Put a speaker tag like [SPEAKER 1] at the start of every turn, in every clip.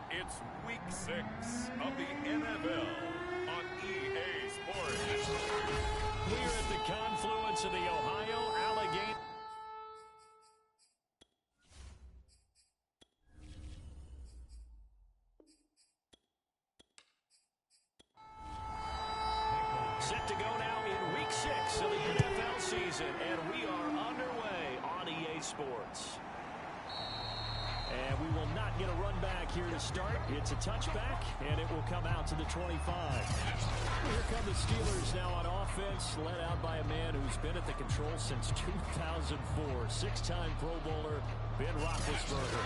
[SPEAKER 1] It's Week 6 of the NFL on EA Sports.
[SPEAKER 2] We're at the confluence of the Ohio Allegheny. Set to go now in Week 6 of the NFL season, and we are underway on EA Sports. And we will not get a run back here to start. It's a touchback, and it will come out to the 25. Here come the Steelers now on offense, led out by a man who's been at the control since 2004. Six-time Pro Bowler, Ben Roethlisberger.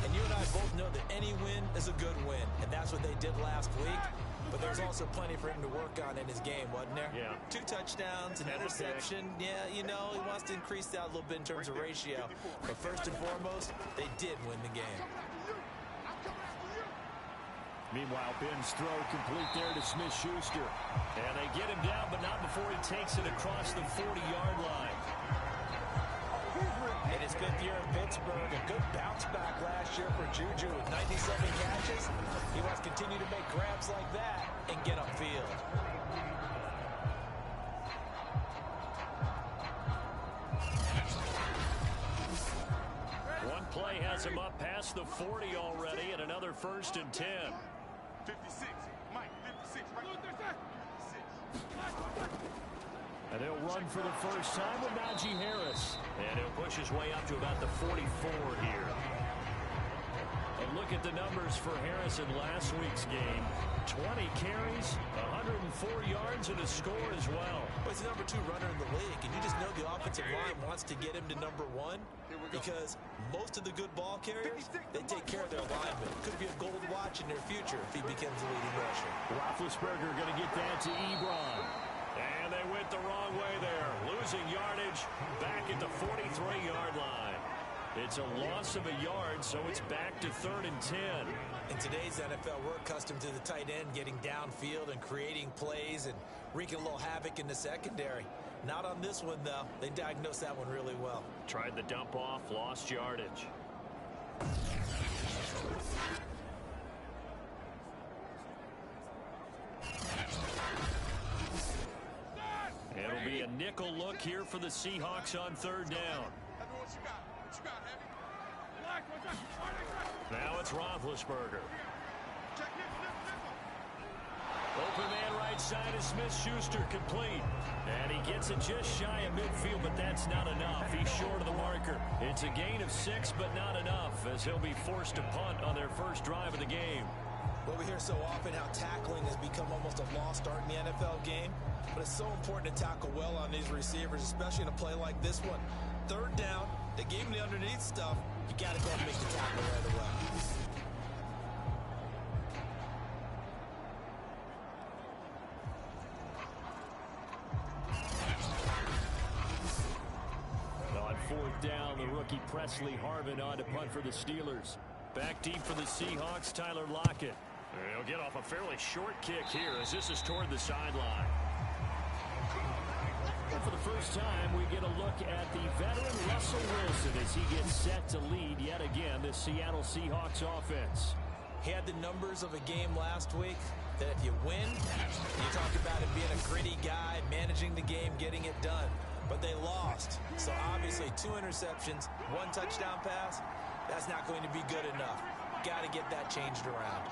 [SPEAKER 3] And you and I both know that any win is a good win, and that's what they did last week. But there's also plenty for him to work on in his game, wasn't there?
[SPEAKER 2] Yeah.
[SPEAKER 3] 2 touchdowns, an interception. Yeah, you know, he wants to increase that a little bit in terms of ratio. But first and foremost, they did win the game.
[SPEAKER 2] Meanwhile, Ben's throw complete there to Smith-Schuster. And they get him down, but not before he takes it across the 40-yard line.
[SPEAKER 3] In his 5th year in Pittsburgh, a good bounce back last year for Juju with 97 catches. He wants to continue to make grabs like that and get upfield.
[SPEAKER 2] One play has him up past the 40 already, and another 1st and 10.
[SPEAKER 1] 56, Mike, 56, right there.
[SPEAKER 2] And he'll run for the first time with Najee Harris. And he'll push his way up to about the 44 here. And look at the numbers for Harris in last week's game. 20 carries, 104 yards, and a score as well.
[SPEAKER 3] But he's the number 2 runner in the league, and you just know the offensive line wants to get him to number 1 because most of the good ball carriers, they take care of their linemen. Could be a gold watch in their future if he becomes the leading rusher.
[SPEAKER 2] Roethlisberger going to get that to Ebron. And they went the wrong way there. Losing yardage back at the 43-yard line. It's a loss of a yard, so it's back to 3rd and 10.
[SPEAKER 3] In today's NFL, we're accustomed to the tight end getting downfield and creating plays and wreaking a little havoc in the secondary. Not on this one, though. They diagnosed that one really well.
[SPEAKER 2] Tried the dump off, lost yardage. It'll be a nickel look here for the Seahawks on 3rd down. Now it's Roethlisberger. Open man right side is Smith-Schuster complete. And he gets it just shy of midfield, but that's not enough. He's short of the marker. It's a gain of 6, but not enough, as he'll be forced to punt on their first drive of the game.
[SPEAKER 3] Well, we hear so often how tackling has become almost a lost art in the NFL game. But it's so important to tackle well on these receivers, especially in a play like this one. 3rd down, they gave him the underneath stuff. You got to go and make the tackle right away.
[SPEAKER 2] On 4th down, the rookie Presley Harvin on to punt for the Steelers. Back deep for the Seahawks, Tyler Lockett. He'll get off a fairly short kick here as this is toward the sideline. And for the first time, we get a look at the veteran Russell Wilson as he gets set to lead yet again the Seattle Seahawks offense.
[SPEAKER 3] He had the numbers of a game last week that if you win, you talk about him being a gritty guy, managing the game, getting it done. But they lost. So obviously 2 interceptions, 1 touchdown pass, that's not going to be good enough. Got to get that changed around.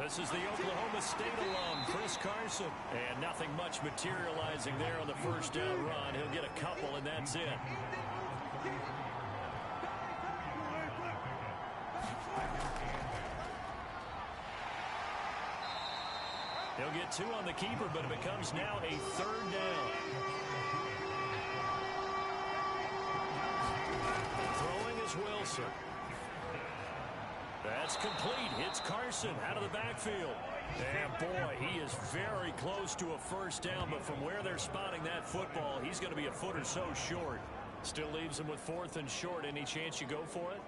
[SPEAKER 2] This is the Oklahoma State alum, Chris Carson. And nothing much materializing there on the first down run. He'll get a couple, and that's it. He'll get 2 on the keeper, but it becomes now a 3rd down. Throwing is Wilson. That's complete. Hits Carson out of the backfield. And boy, he is very close to a first down, but from where they're spotting that football, he's going to be a foot or so short. Still leaves him with 4th and short. Any chance you go for it?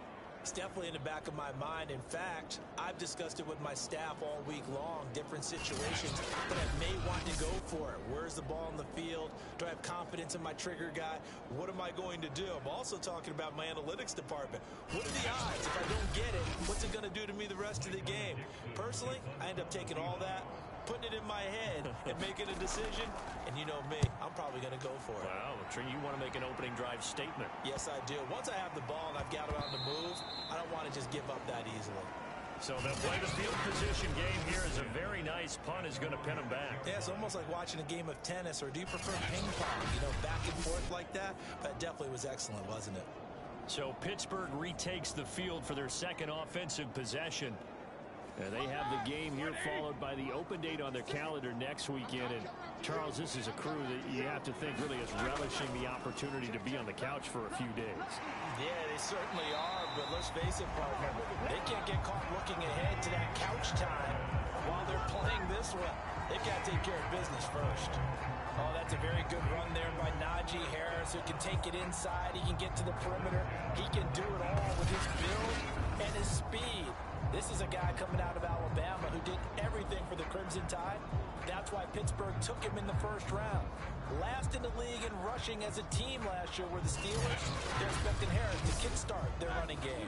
[SPEAKER 3] It's definitely in the back of my mind. In fact, I've discussed it with my staff all week long, different situations that I may want to go for it. Where's the ball in the field? Do I have confidence in my trigger guy? What am I going to do? I'm also talking about my analytics department. What are the odds? If I don't get it, what's it rest of the game. Personally, I end up taking all that, putting it in my head, and making a decision. And you know me, I'm probably going to go for it.
[SPEAKER 2] Wow, you want to make an opening drive statement.
[SPEAKER 3] Yes, I do. Once I have the ball and I've got it on the move, I don't want to just give up that easily.
[SPEAKER 2] So they'll play the field position game here as a very nice punt is going to pin them back.
[SPEAKER 3] Yeah, it's almost like watching a game of tennis, or do you prefer ping pong? You know, back and forth like that? That definitely was excellent, wasn't it?
[SPEAKER 2] So Pittsburgh retakes the field for their second offensive possession. They have the game here followed by the open date on their calendar next weekend. And Charles, this is a crew that you have to think really is relishing the opportunity to be on the couch for a few days.
[SPEAKER 3] Yeah, they certainly are, but let's face it, partner, they can't get caught looking ahead to that couch time while they're playing this one. They've got to take care of business first. Oh, that's a very good run there by Najee Harris, who can take it inside. He can get to the perimeter. He can do it all with his build and his speed. This is a guy coming out of Alabama who did everything for the Crimson Tide. That's why Pittsburgh took him in the first round. Last in the league in rushing as a team last year were the Steelers. They're expecting Harris to kickstart their running game.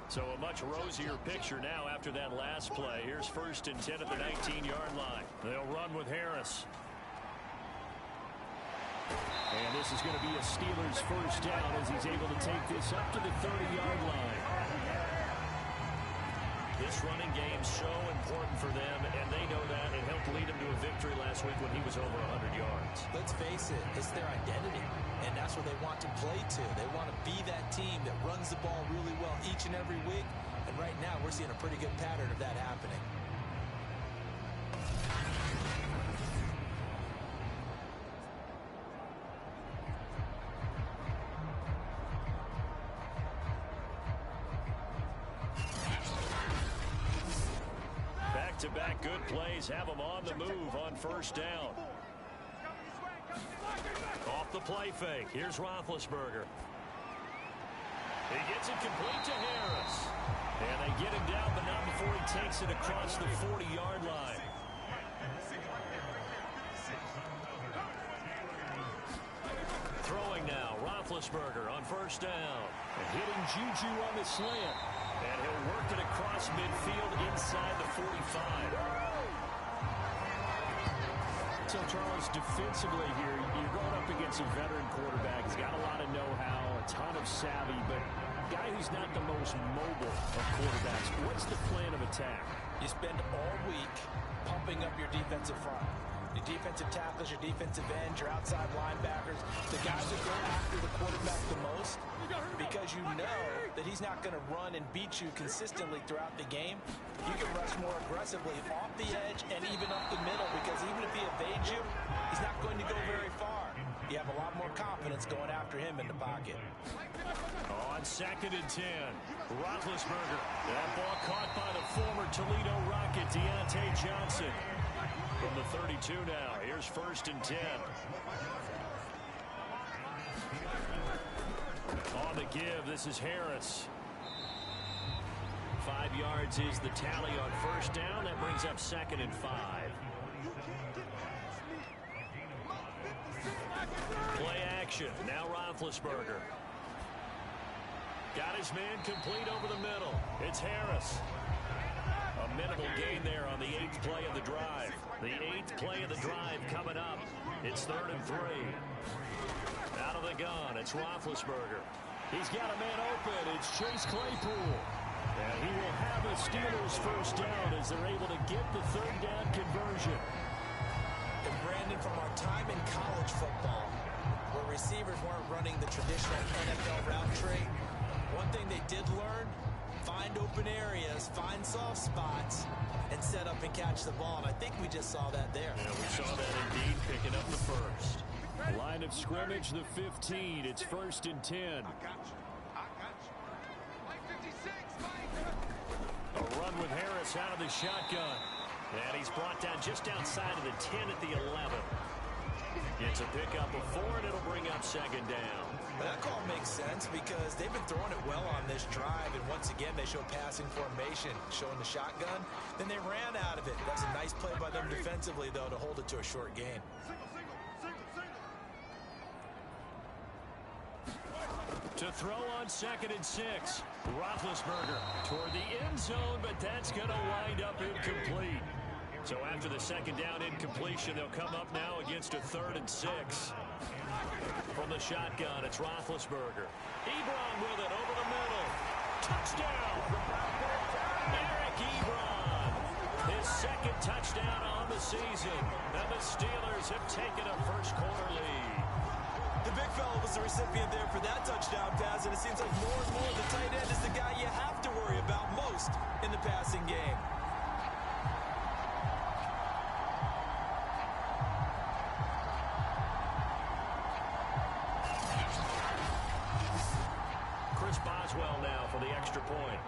[SPEAKER 2] So a much rosier picture now after that last play. Here's 1st and 10 at the 19-yard line. They'll run with Harris. And this is going to be a Steelers first down as he's able to take this up to the 30-yard line. This running game so important for them, and they know that. It helped lead them to a victory last week when he was over 100 yards.
[SPEAKER 3] Let's face it, it's their identity, and that's what they want to play to. They want to be that team that runs the ball really well each and every week, and right now we're seeing a pretty good pattern of that happening.
[SPEAKER 2] Back-to-back good plays have them on the move on first down. Off the play fake. Here's Roethlisberger. He gets it complete to Harris. And they get him down, but not before he takes it across the 40-yard line. Throwing now, Roethlisberger on first down. And hitting Juju on the slant. And he'll work it across midfield inside the 45. So, Charles, defensively here, you're going up against a veteran quarterback. He's got a lot of know-how, a ton of savvy, but a guy who's not the most mobile of quarterbacks. What's the plan of attack?
[SPEAKER 3] You spend all week pumping up your defensive front. Your defensive tackles, your defensive ends, your outside linebackers, the guys that go after the quarterback the most, because you know that he's not going to run and beat you consistently throughout the game. You can rush more aggressively off the edge and even up the middle, because even if he evades you, he's not going to go very far. You have a lot more confidence going after him in the pocket.
[SPEAKER 2] On 2nd and 10, Roethlisberger. That ball caught by the former Toledo Rocket, Deontay Johnson. From the 32 now, here's 1st and 10. On the give, this is Harris. 5 yards is the tally on first down. That brings up 2nd and 5. Play action. Now Roethlisberger. Got his man complete over the middle. It's Harris. A minimal gain there on the 8th play of the drive. The 8th play of the drive coming up. It's 3rd and 3. Out of the gun, it's Roethlisberger. He's got a man open. It's Chase Claypool. And he will have a Steelers first down as they're able to get the 3rd down conversion.
[SPEAKER 3] And Brandon, from our time in college football, where receivers weren't running the traditional NFL route tree, one thing they did learn, find open areas, find soft spots, and set up and catch the ball. And I think we just saw that there.
[SPEAKER 2] Yeah, we saw that indeed, picking up the first. Line of scrimmage, the 15. It's 1st and 10. A run with Harris out of the shotgun. And he's brought down just outside of the 10 at the 11. It's a pickup of 4, and it'll bring up 2nd down.
[SPEAKER 3] That call makes sense because they've been throwing it well on this drive, and once again they show passing formation, showing the shotgun. Then they ran out of it. That's a nice play by them defensively, though, to hold it to a short gain.
[SPEAKER 2] To throw on 2nd and 6. Roethlisberger toward the end zone, but that's going to wind up incomplete. So after the 2nd down incompletion, they'll come up now against a 3rd and 6. From the shotgun, it's Roethlisberger. Ebron with it over the middle. Touchdown! Eric Ebron. His 2nd touchdown on the season. And the Steelers have taken a first-quarter lead.
[SPEAKER 3] The big fella was the recipient there for that touchdown pass, and it seems like more and more the tight end is the guy you have to worry about most in the passing game.
[SPEAKER 2] Chris Boswell now for the extra point.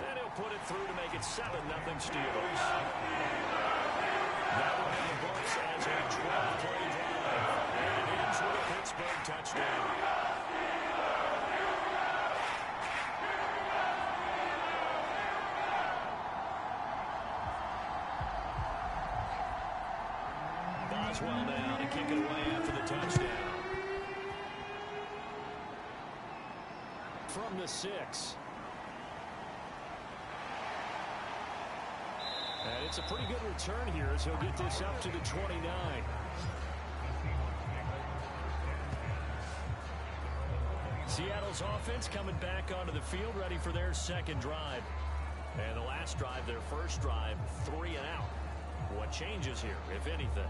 [SPEAKER 2] And he'll put it through to make it 7-0 Steelers. That one in the books as a 12-play drive. And it ends with a Pittsburgh touchdown. Boswell now to kick it away after the touchdown. From the 6. And it's a pretty good return here as he'll get this up to the 29. Seattle's offense coming back onto the field, ready for their 2nd drive. And the last drive, their first drive, 3 and out. What changes here, if anything?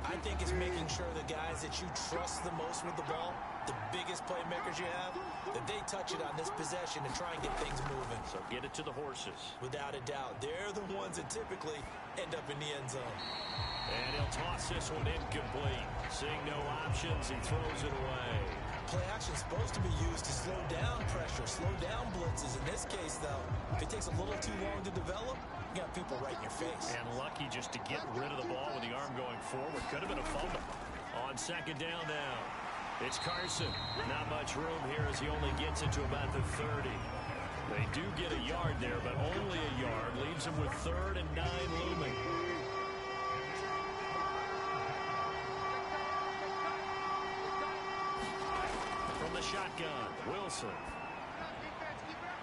[SPEAKER 3] I think it's making sure the guys that you trust the most with the ball, the biggest playmakers you have, that they touch it on this possession and try and get things moving.
[SPEAKER 2] So get it to the horses.
[SPEAKER 3] Without a doubt. They're the ones that typically end up in the end zone.
[SPEAKER 2] And he'll toss this one incomplete. Seeing no options, he throws it away.
[SPEAKER 3] Play action is supposed to be used to slow down pressure, slow down blitzes. In this case, though, if it takes a little too long to develop, you got people right in your face.
[SPEAKER 2] And lucky just to get rid of the ball with the arm going forward. Could have been a fumble. On 2nd down now, it's Carson. Not much room here as he only gets it to about the 30. They do get a yard there, but only a yard. Leaves him with 3rd and 9 looming. From the shotgun, Wilson.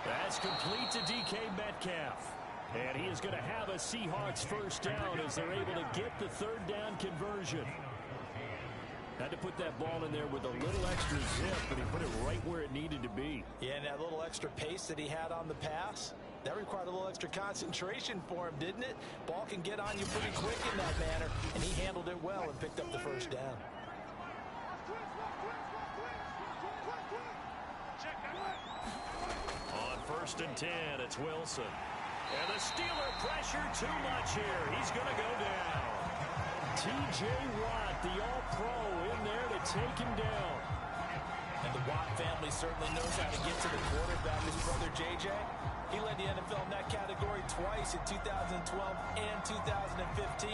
[SPEAKER 2] That's complete to DK Metcalf. And he is going to have a Seahawks first down as they're able to get the 3rd down conversion. Had to put that ball in there with a little extra zip, but he put it right where it needed to be.
[SPEAKER 3] Yeah, and that little extra pace that he had on the pass, that required a little extra concentration for him, didn't it? Ball can get on you pretty quick in that manner, and he handled it well and picked up the first down.
[SPEAKER 2] On 1st and 10, it's Wilson. And the Steeler pressure too much here. He's going to go down. T.J. Watt, the All-Pro, in there to take him down.
[SPEAKER 3] And the Watt family certainly knows how to get to the quarterback. His brother, J.J., he led the NFL in that category twice in 2012 and 2015.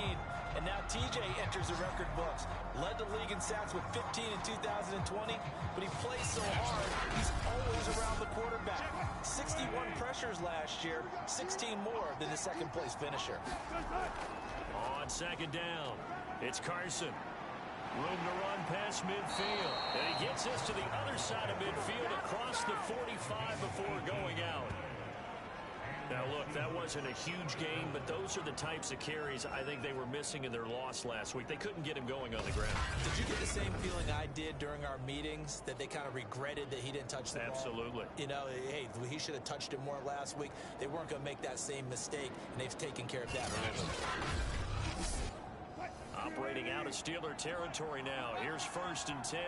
[SPEAKER 3] And now T.J. enters the record books. Led the league in sacks with 15 in 2020, but he plays so hard, he's always around the quarterback. 61 pressures last year, 16 more than the 2nd-place finisher.
[SPEAKER 2] On 2nd down, it's Carson. Room to run past midfield. And he gets us to the other side of midfield across the 45 before going out. Now, look, that wasn't a huge gain, but those are the types of carries I think they were missing in their loss last week. They couldn't get him going on the ground.
[SPEAKER 3] Did you get the same feeling I did during our meetings, that they kind of regretted that he didn't touch the ball?
[SPEAKER 2] Absolutely.
[SPEAKER 3] You know, hey, he should have touched it more last week. They weren't going to make that same mistake, and they've taken care of that early.
[SPEAKER 2] Operating out of Steeler territory now. Here's 1st and 10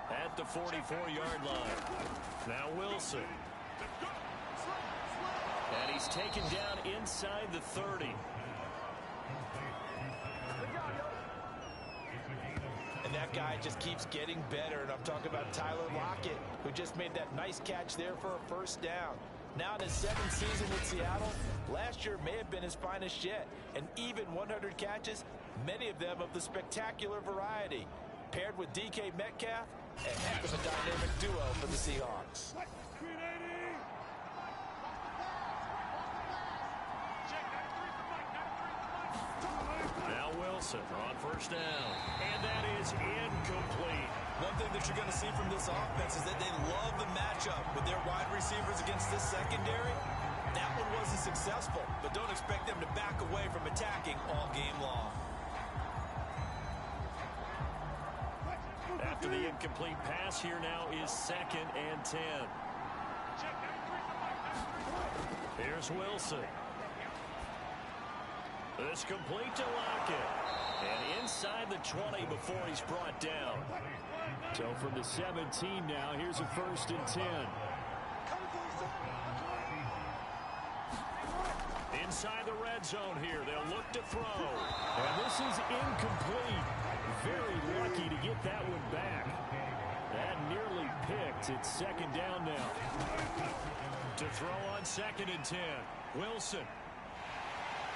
[SPEAKER 2] at the 44-yard line. Now Wilson. And he's taken down inside the 30.
[SPEAKER 3] And that guy just keeps getting better. And I'm talking about Tyler Lockett, who just made that nice catch there for a first down. Now in his 7th season with Seattle, last year may have been his finest yet. And even 100 catches, many of them of the spectacular variety. Paired with DK Metcalf, a heck of a dynamic duo for the Seahawks.
[SPEAKER 2] Wilson on first down. And that is incomplete.
[SPEAKER 3] One thing that you're going to see from this offense is that they love the matchup with their wide receivers against this secondary. That one wasn't successful, but don't expect them to back away from attacking all game long.
[SPEAKER 2] After the incomplete pass, here now is 2nd and 10. Here's Wilson. This complete to Lockett. And inside the 20 before he's brought down. So from the 17 now, here's a 1st and 10. Inside the red zone here, they'll look to throw. And this is incomplete. Very lucky to get that one back. That nearly picked. It's 2nd down now. To throw on 2nd and 10. Wilson.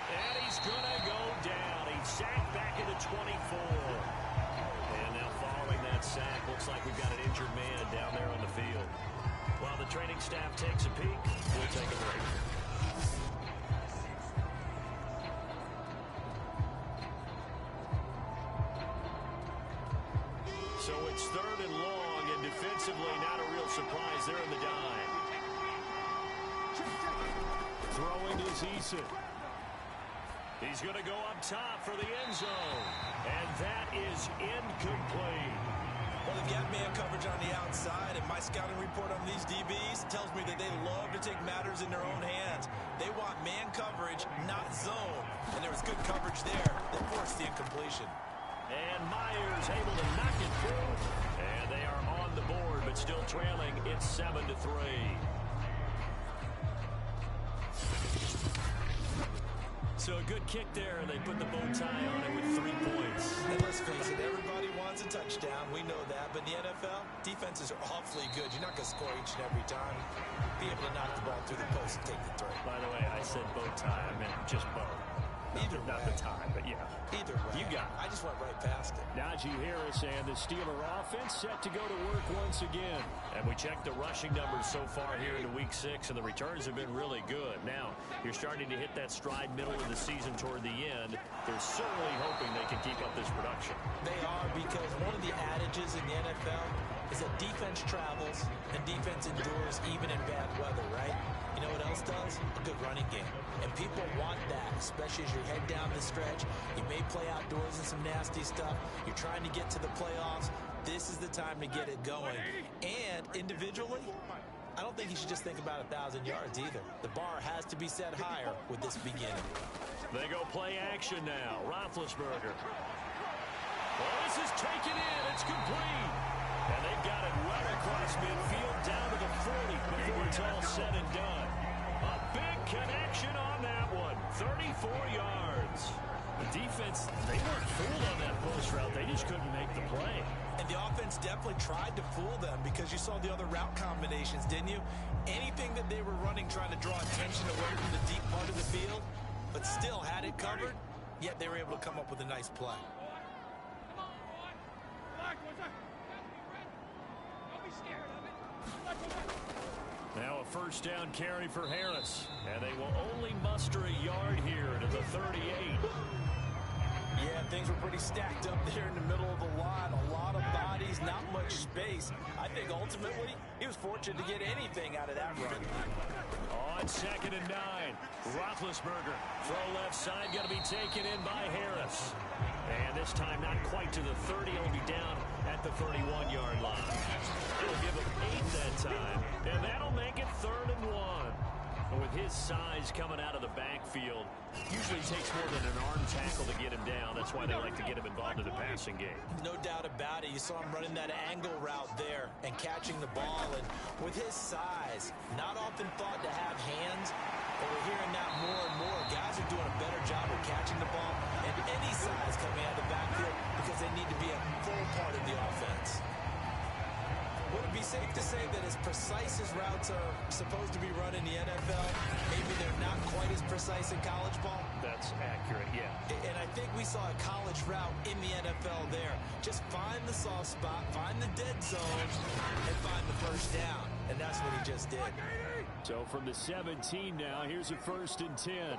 [SPEAKER 2] And he's going to go down. He's sacked back into 24. And now following that sack, looks like we've got an injured man down there on the field. While the training staff takes a peek, we'll take a break. So it's 3rd and long, and defensively not a real surprise there in the dime. Throwing is Eason. He's going to go up top for the end zone. And that is incomplete.
[SPEAKER 3] Well, they've got man coverage on the outside, and my scouting report on these DBs tells me that they love to take matters in their own hands. They want man coverage, not zone. And there was good coverage there that forced the incompletion.
[SPEAKER 2] And Myers able to knock it through. And they are on the board, but still trailing. It's 7-3. So a good kick there, and they put the bow tie on it with 3 points.
[SPEAKER 3] And let's face it, everybody wants a touchdown. We know that. But in the NFL, defenses are awfully good. You're not going to score each and every time. Be able to knock the ball through the post and take the throw.
[SPEAKER 2] By the way, I said bow tie. I meant just bow. Not the time, but yeah.
[SPEAKER 3] Either way.
[SPEAKER 2] You got it.
[SPEAKER 3] I just went right past it.
[SPEAKER 2] Najee Harris and the Steeler offense set to go to work once again. And we checked the rushing numbers so far here into Week 6, and the returns have been really good. Now, you're starting to hit that stride middle of the season toward the end. They're certainly hoping they can keep up this production.
[SPEAKER 3] They are, because one of the adages in the NFL is that defense travels and defense endures even in bad weather, right? You know what else does? A good running game. And people want that, especially as you head down the stretch. You may play outdoors in some nasty stuff. You're trying to get to the playoffs. This is the time to get it going. And individually, I don't think you should just think about 1,000 yards either. The bar has to be set higher with this beginning.
[SPEAKER 2] They go play action now. Roethlisberger. Well, this is taken in. It's complete. And they've got it right across midfield down to the 40 before it's all said and done. A big connection on that one. 34 yards. The defense, they weren't fooled on that post route. They just couldn't make the play.
[SPEAKER 3] And the offense definitely tried to fool them because you saw the other route combinations, didn't you? Anything that they were running trying to draw attention away from the deep part of the field, but still had it covered, yet they were able to come up with a nice play.
[SPEAKER 2] Now a first down carry for Harris. And they will only muster a yard here to the 38.
[SPEAKER 3] Yeah, things were pretty stacked up there in the middle of the line. A lot of bodies, not much space. I think ultimately he was fortunate to get anything out of that run.
[SPEAKER 2] On 2nd and 9. Roethlisberger. Throw left side, going to be taken in by Harris. And this time not quite to the 30. He'll be down at the 31-yard line. It'll give him 8 that time. And that'll make it 3rd and 1. And with his size coming out of the backfield, usually takes more than an arm tackle to get him down. That's why they like to get him involved in the passing game.
[SPEAKER 3] No doubt about it. You saw him running that angle route there and catching the ball. And with his size, not often thought to have hands, but we're hearing that more and more. Guys are doing a better job of catching the ball and any size coming out of the backfield because they need to be a full part of the offense. Would it be safe to say that as precise as routes are supposed to be run in the NFL, maybe they're not quite as precise in college ball?
[SPEAKER 2] That's accurate, yeah.
[SPEAKER 3] And I think we saw a college route in the NFL there. Just find the soft spot, find the dead zone, and find the first down. And that's what he just did.
[SPEAKER 2] So from the 17 now, here's a 1st and 10.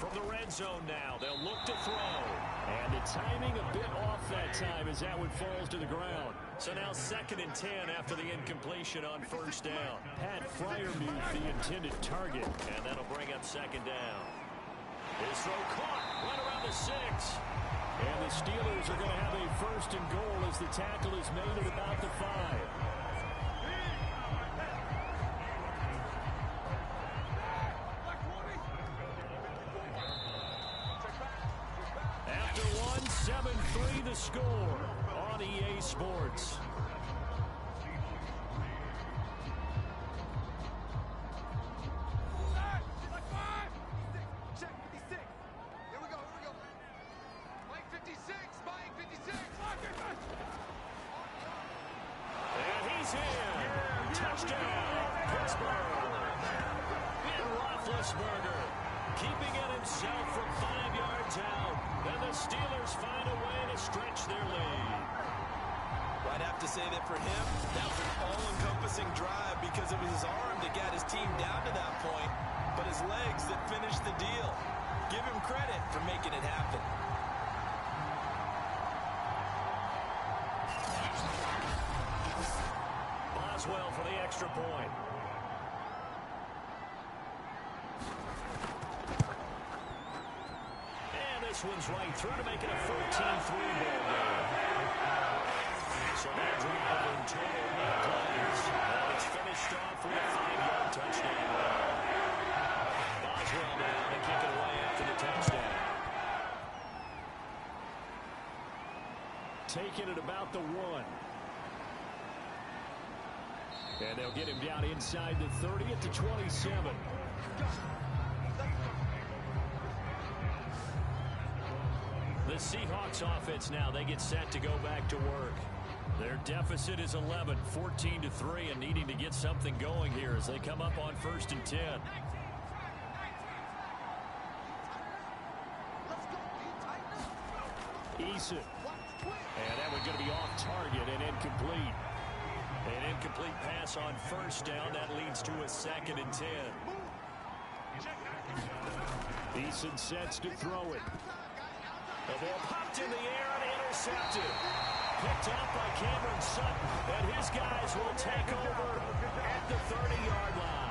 [SPEAKER 2] From the red zone now, they'll look to throw. And the timing a bit off that time as that one falls to the ground. So now 2nd and 10 after the incompletion on 1st down. Pat Fryermuth, the intended target. And that'll bring up 2nd down. His throw caught right around the 6. And the Steelers are going to have a 1st and goal as the tackle is made at about the 5. After one, 7-3 the score on EA Sports. And he's in. Touchdown, Pittsburgh. And Roethlisberger keeping it himself from 5 yards out. And the Steelers find a way to stretch their lead.
[SPEAKER 3] I'd have to say that for him, that was an all-encompassing drive because it was his arm that got his team down to that point, but his legs that finished the deal. Give him credit for making it happen.
[SPEAKER 2] Boswell for the extra point. And this one's right through to make it a 14-3 ball game. So that drive in total 8 plays. And it's finished off with a 5-yard touchdown run. Boswell now to kick it away after the touchdown. Taking it about the 1. And they'll get him down inside the 30 at the 27. The Seahawks offense now, they get set to go back to work. Their deficit is 11, 14-3, and needing to get something going here as they come up on 1st and 10. Eason. And that one's going to be off target and incomplete. An incomplete pass on 1st down. That leads to a 2nd and 10. Eason sets to throw it. The ball popped in the air and intercepted. Picked up by Cameron Sutton. And his guys will take over at the 30-yard line.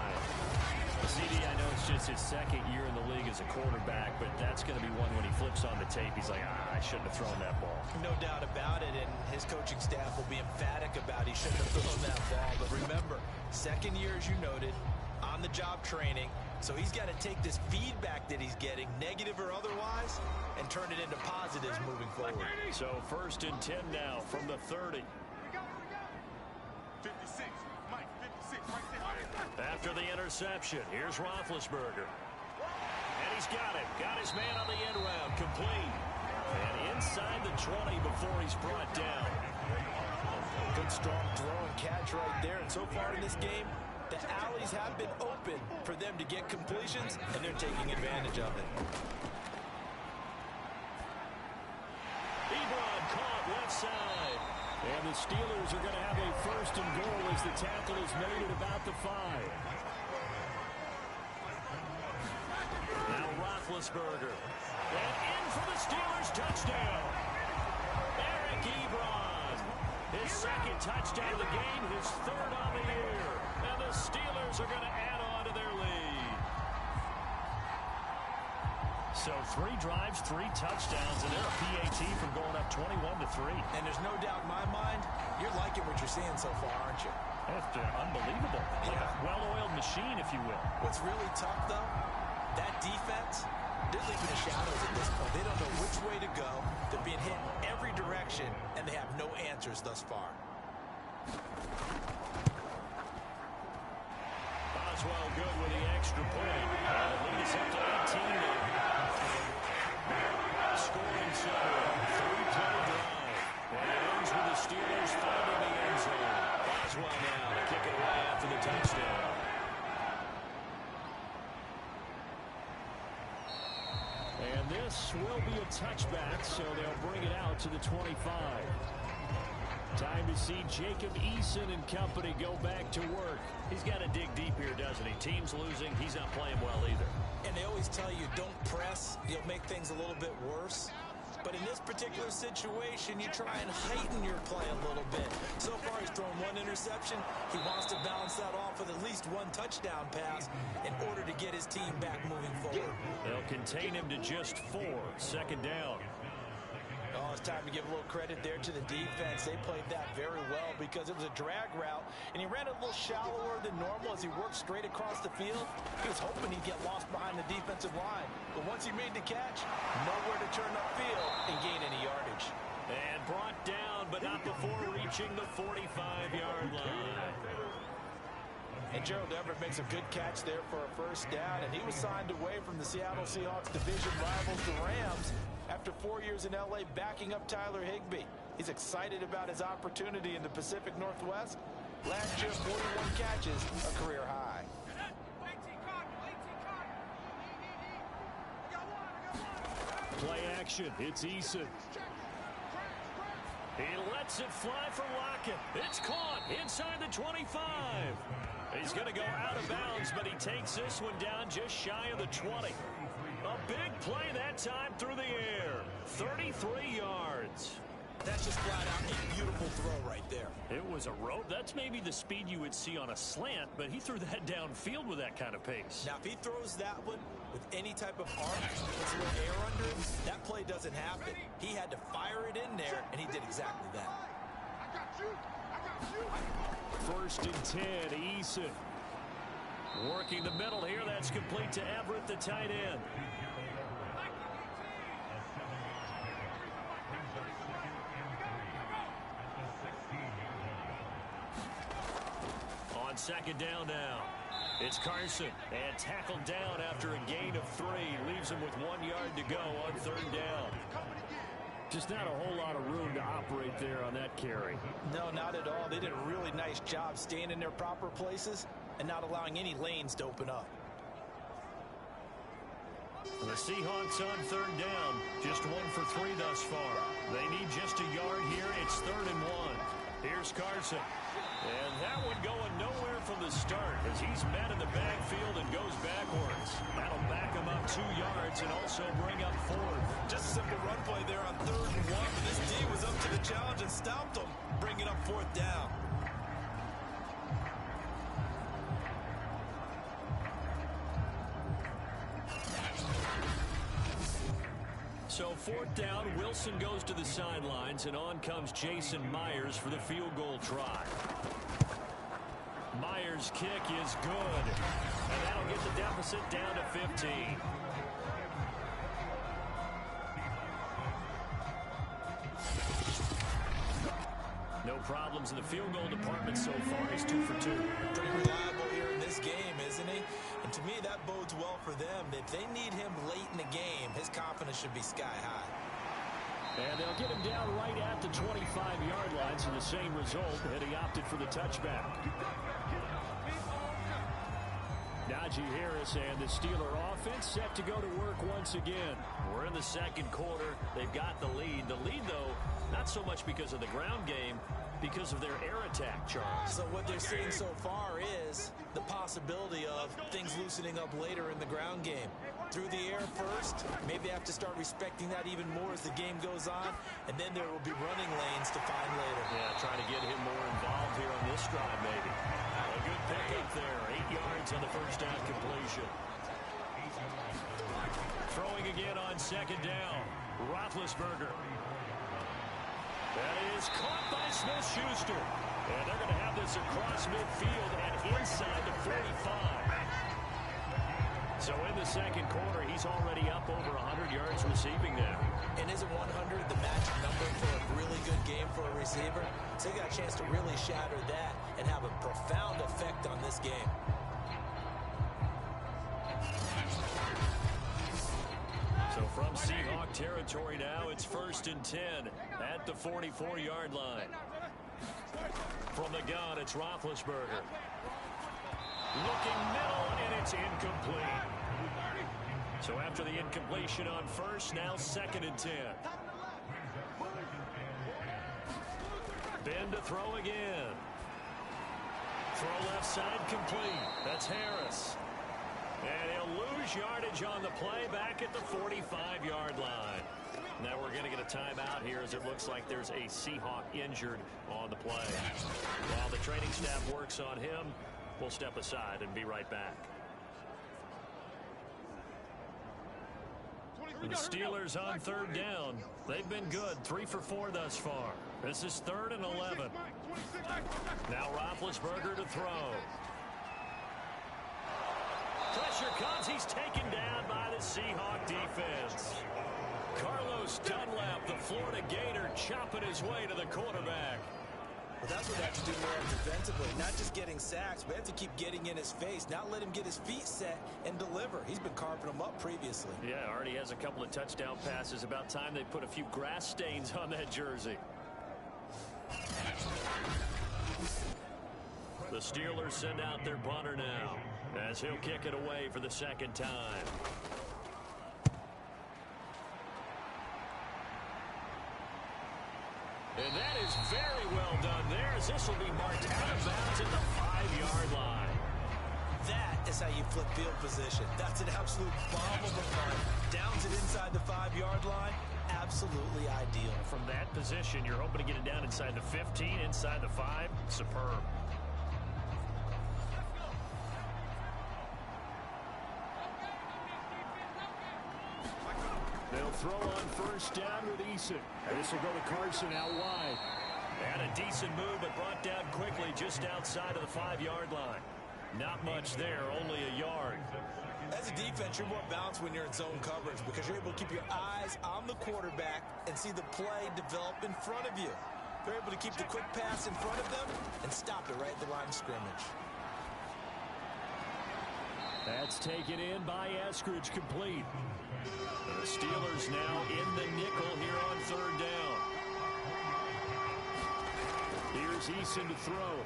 [SPEAKER 2] CD, I know it's just his 2nd year in the league as a quarterback, but that's going to be one when he flips on the tape. He's like, I shouldn't have thrown that ball.
[SPEAKER 3] No doubt about it, and his coaching staff will be emphatic about he shouldn't have thrown that ball. But remember, 2nd year, as you noted, on-the-job training. So he's got to take this feedback that he's getting, negative or otherwise, and turn it into positives moving forward.
[SPEAKER 2] So 1st and 10 now from the 30.
[SPEAKER 1] 56, Mike, 56, right there.
[SPEAKER 2] After the interception, here's Roethlisberger. And he's got it. Got his man on the end round, complete. And inside the 20 before he's brought down.
[SPEAKER 3] Good, strong throw and catch right there. And so far in this game, the alleys have been open for them to get completions, and they're taking advantage of it.
[SPEAKER 2] Ebron caught left side. And the Steelers are going to have a 1st and goal as the tackle is made at about the 5. Now Roethlisberger. And in for the Steelers touchdown. Eric Ebron. His 2nd touchdown of the game, his 3rd on the year. And the Steelers are going to add on to their lead. So 3 drives, 3 touchdowns, and they're a PAT from going up 21-3.
[SPEAKER 3] And there's no doubt in my mind, you're liking what you're seeing so far, aren't you?
[SPEAKER 2] That's unbelievable. Like a well-oiled machine, if you will.
[SPEAKER 3] What's really tough, though, that defense, they're leaving the shadows at this point. They don't know which way to go. They're being hit in every direction, and they have no answers thus far.
[SPEAKER 2] Boswell good with the extra point. And it leads up to 18 now. Scoring center, 3-play drive. And it ends with the Steelers finding the end zone. Boswell now to kick it away after the touchdown. And this will be a touchback, so they'll bring it out to the 25. Time to see Jacob Eason and company go back to work. He's got to dig deep here, doesn't he? Team's losing. He's not playing well either.
[SPEAKER 3] And they always tell you, don't press. You'll make things a little bit worse. But in this particular situation, you try and heighten your play a little bit. So far, he's thrown one interception. He wants to balance that off with at least one touchdown pass in order to get his team back moving forward.
[SPEAKER 2] They'll contain him to just 4. Second down.
[SPEAKER 3] Oh, it's time to give a little credit there to the defense. They played that very well because it was a drag route, and he ran a little shallower than normal as he worked straight across the field. He was hoping he'd get lost behind the defensive line, but once he made the catch, nowhere to turn upfield and gain any yardage.
[SPEAKER 2] And brought down, but not before reaching the 45-yard line.
[SPEAKER 3] And Gerald Everett makes a good catch there for a first down, and he was signed away from the Seattle Seahawks division rivals, the Rams, after 4 years in L.A. backing up Tyler Higbee. He's excited about his opportunity in the Pacific Northwest. Last year, 41 catches, a career high.
[SPEAKER 2] Play action. It's Eason. He lets it fly for Lockett. It's caught inside the 25. He's going to go out of bounds, but he takes this one down just shy of the 20. A big play that time through the air. 33 yards.
[SPEAKER 3] That's just flat out a beautiful throw right there.
[SPEAKER 2] It was a rope. That's maybe the speed you would see on a slant, but he threw that downfield with that kind of pace.
[SPEAKER 3] Now, if he throws that one with any type of arc, with a little air under it, that play doesn't happen. He had to fire it in there, and he did exactly that.
[SPEAKER 2] First and 10, Eason. Working the middle here. That's complete to Everett, the tight end. On second down now. It's Carson, and tackled down after a gain of 3. Leaves him with 1 yard to go on third down. Just not a whole lot of room to operate there on that carry.
[SPEAKER 3] No, not at all. They did a really nice job staying in their proper places and not allowing any lanes to open up.
[SPEAKER 2] The Seahawks on third down. Just 1 for 3 thus far. They need just a yard here. It's 3rd and 1. Here's Carson. And that one going nowhere from the start as he's met in the backfield and goes backwards. That'll back him up 2 yards and also bring up 4th.
[SPEAKER 3] Just a simple run play there on 3rd and 1. But this D was up to the challenge and stopped him, bringing up 4th down.
[SPEAKER 2] So 4th down, Wilson goes to the sidelines, and on comes Jason Myers for the field goal try. Myers' kick is good, and that'll get the deficit down to 15. No problems in the field goal department so far. He's 2 for 2.
[SPEAKER 3] Pretty reliable here in this game, isn't he? And to me, that bodes well for them. If they need him late in the game, his confidence should be sky high.
[SPEAKER 2] And they'll get him down right at the 25-yard line, so the same result, and he opted for the touchback. Najee Harris and the Steeler offense set to go to work once again. We're in the second quarter. They've got the lead. The lead, though, not so much because of the ground game, because of their air attack, Charles.
[SPEAKER 3] So what they're seeing so far is the possibility of things loosening up later in the ground game. Through the air first, maybe they have to start respecting that even more as the game goes on, and then there will be running lanes to find later.
[SPEAKER 2] Yeah, trying to get him more involved here on this drive, maybe. A good pickup there. 8 yards on the first down completion. Throwing again on second down. Roethlisberger. That is caught by Smith-Schuster. And they're going to have this across midfield and inside the 45. So in the second quarter, he's already up over 100 yards receiving now.
[SPEAKER 3] And isn't 100 the magic number for a really good game for a receiver? So he got a chance to really shatter that and have a profound effect on this game.
[SPEAKER 2] So from Seahawk territory now, it's 1st and 10 at the 44-yard line. From the gun, it's Roethlisberger. Looking middle, and it's incomplete. So after the incompletion on first, now 2nd and 10. Spin to throw again. Throw left side complete. That's Harris. And he'll lose yardage on the play back at the 45-yard line. Now we're going to get a timeout here as it looks like there's a Seahawk injured on the play. While the training staff works on him, we'll step aside and be right back. The Steelers on third down. They've been good, 3 for 4 thus far. This is 3rd and 11. Now Roethlisberger to throw. Pressure comes. He's taken down by the Seahawk defense. Carlos Dunlap, the Florida Gator, chopping his way to the quarterback.
[SPEAKER 3] Well, that's what they have to do more defensively. Not just getting sacks, but they have to keep getting in his face. Not let him get his feet set and deliver. He's been carving them up previously.
[SPEAKER 2] Yeah, already has a couple of touchdown passes. About time they put a few grass stains on that jersey. The Steelers send out their punter now, as he'll kick it away for the second time. And that is very well done there, as this will be marked out of bounds at the 5-yard line.
[SPEAKER 3] That is how you flip field position. That's an absolute bomb of a punt. Downs it inside the 5-yard line. Absolutely ideal.
[SPEAKER 2] From that position, you're hoping to get it down inside the 15, inside the 5. Superb. They'll throw on first down with Eason. And this will go to Carson out wide. And a decent move, but brought down quickly just outside of the 5-yard line. Not much there, only a yard.
[SPEAKER 3] As a defense, you're more balanced when you're in zone coverage because you're able to keep your eyes on the quarterback and see the play develop in front of you. They're able to keep the quick pass in front of them and stop it right at the line of scrimmage.
[SPEAKER 2] That's taken in by Eskridge, complete. The Steelers now in the nickel here on third down. Here's Eason to throw.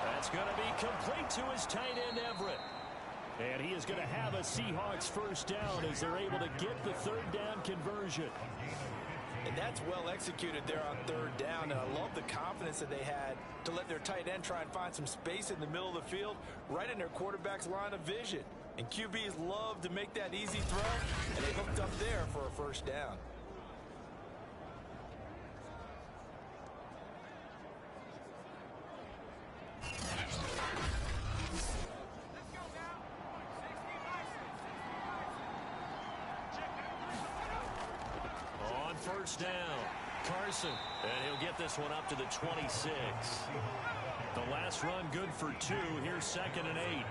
[SPEAKER 2] That's going to be complete to his tight end, Everett. And he is going to have a Seahawks first down as they're able to get the third down conversion.
[SPEAKER 3] And that's well executed there on third down. And I love the confidence that they had to let their tight end try and find some space in the middle of the field, right in their quarterback's line of vision. And QBs love to make that easy throw, and they hooked up there for a first down.
[SPEAKER 2] On first down, Carson, and he'll get this one up to the 26. The last run good for 2. Here's 2nd and 8.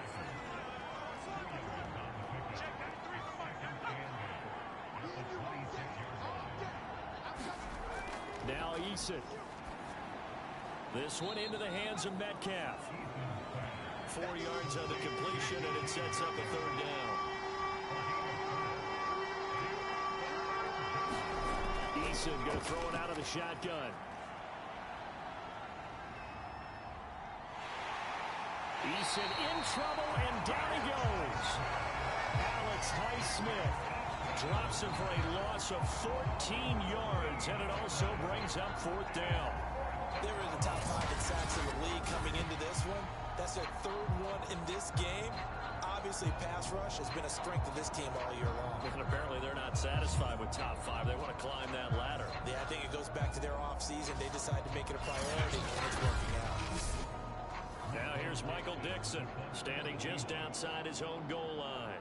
[SPEAKER 2] Now Eason. This one into the hands of Metcalf. 4 yards on the completion, and it sets up a third down. Eason going to throw it out of the shotgun. Eason in trouble, and down he goes. Alex Highsmith drops him for a loss of 14 yards, and it also brings up 4th down.
[SPEAKER 3] They were in the top 5 in sacks in the league coming into this one. That's their 3rd one in this game. Obviously, pass rush has been a strength of this team all year long.
[SPEAKER 2] And apparently they're not satisfied with top 5. They want to climb that ladder.
[SPEAKER 3] Yeah, I think it goes back to their offseason. They decide to make it a priority, and it's working out.
[SPEAKER 2] Now here's Michael Dixon, standing just outside his own goal line.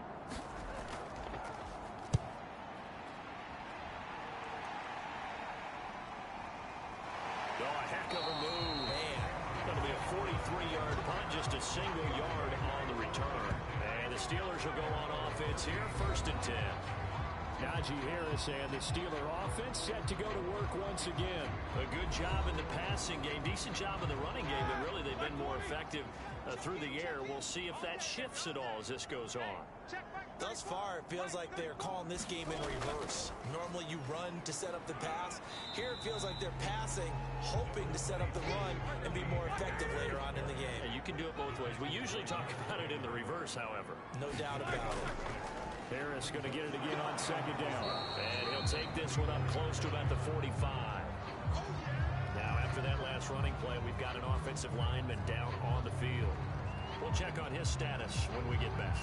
[SPEAKER 2] Oh, a heck of a move.
[SPEAKER 3] Man.
[SPEAKER 2] Going to be a 43-yard punt, just a single yard on the return. And the Steelers will go on offense here, 1st and 10. Najee Harris and the Steeler offense set to go to work once again. A good job in the passing game, decent job in the running game, but really they've been more effective through the air. We'll see if that shifts at all as this goes on.
[SPEAKER 3] Thus far, it feels like they're calling this game in reverse. Normally you run to set up the pass. Here it feels like they're passing, hoping to set up the run and be more effective later on in the game.
[SPEAKER 2] Yeah, you can do it both ways. We usually talk about it in the reverse, however.
[SPEAKER 3] No doubt about it.
[SPEAKER 2] Harris going to get it again on 2nd down. And he'll take this one up close to about the 45. Now this running play, we've got an offensive lineman down on the field. We'll check on his status when we get back.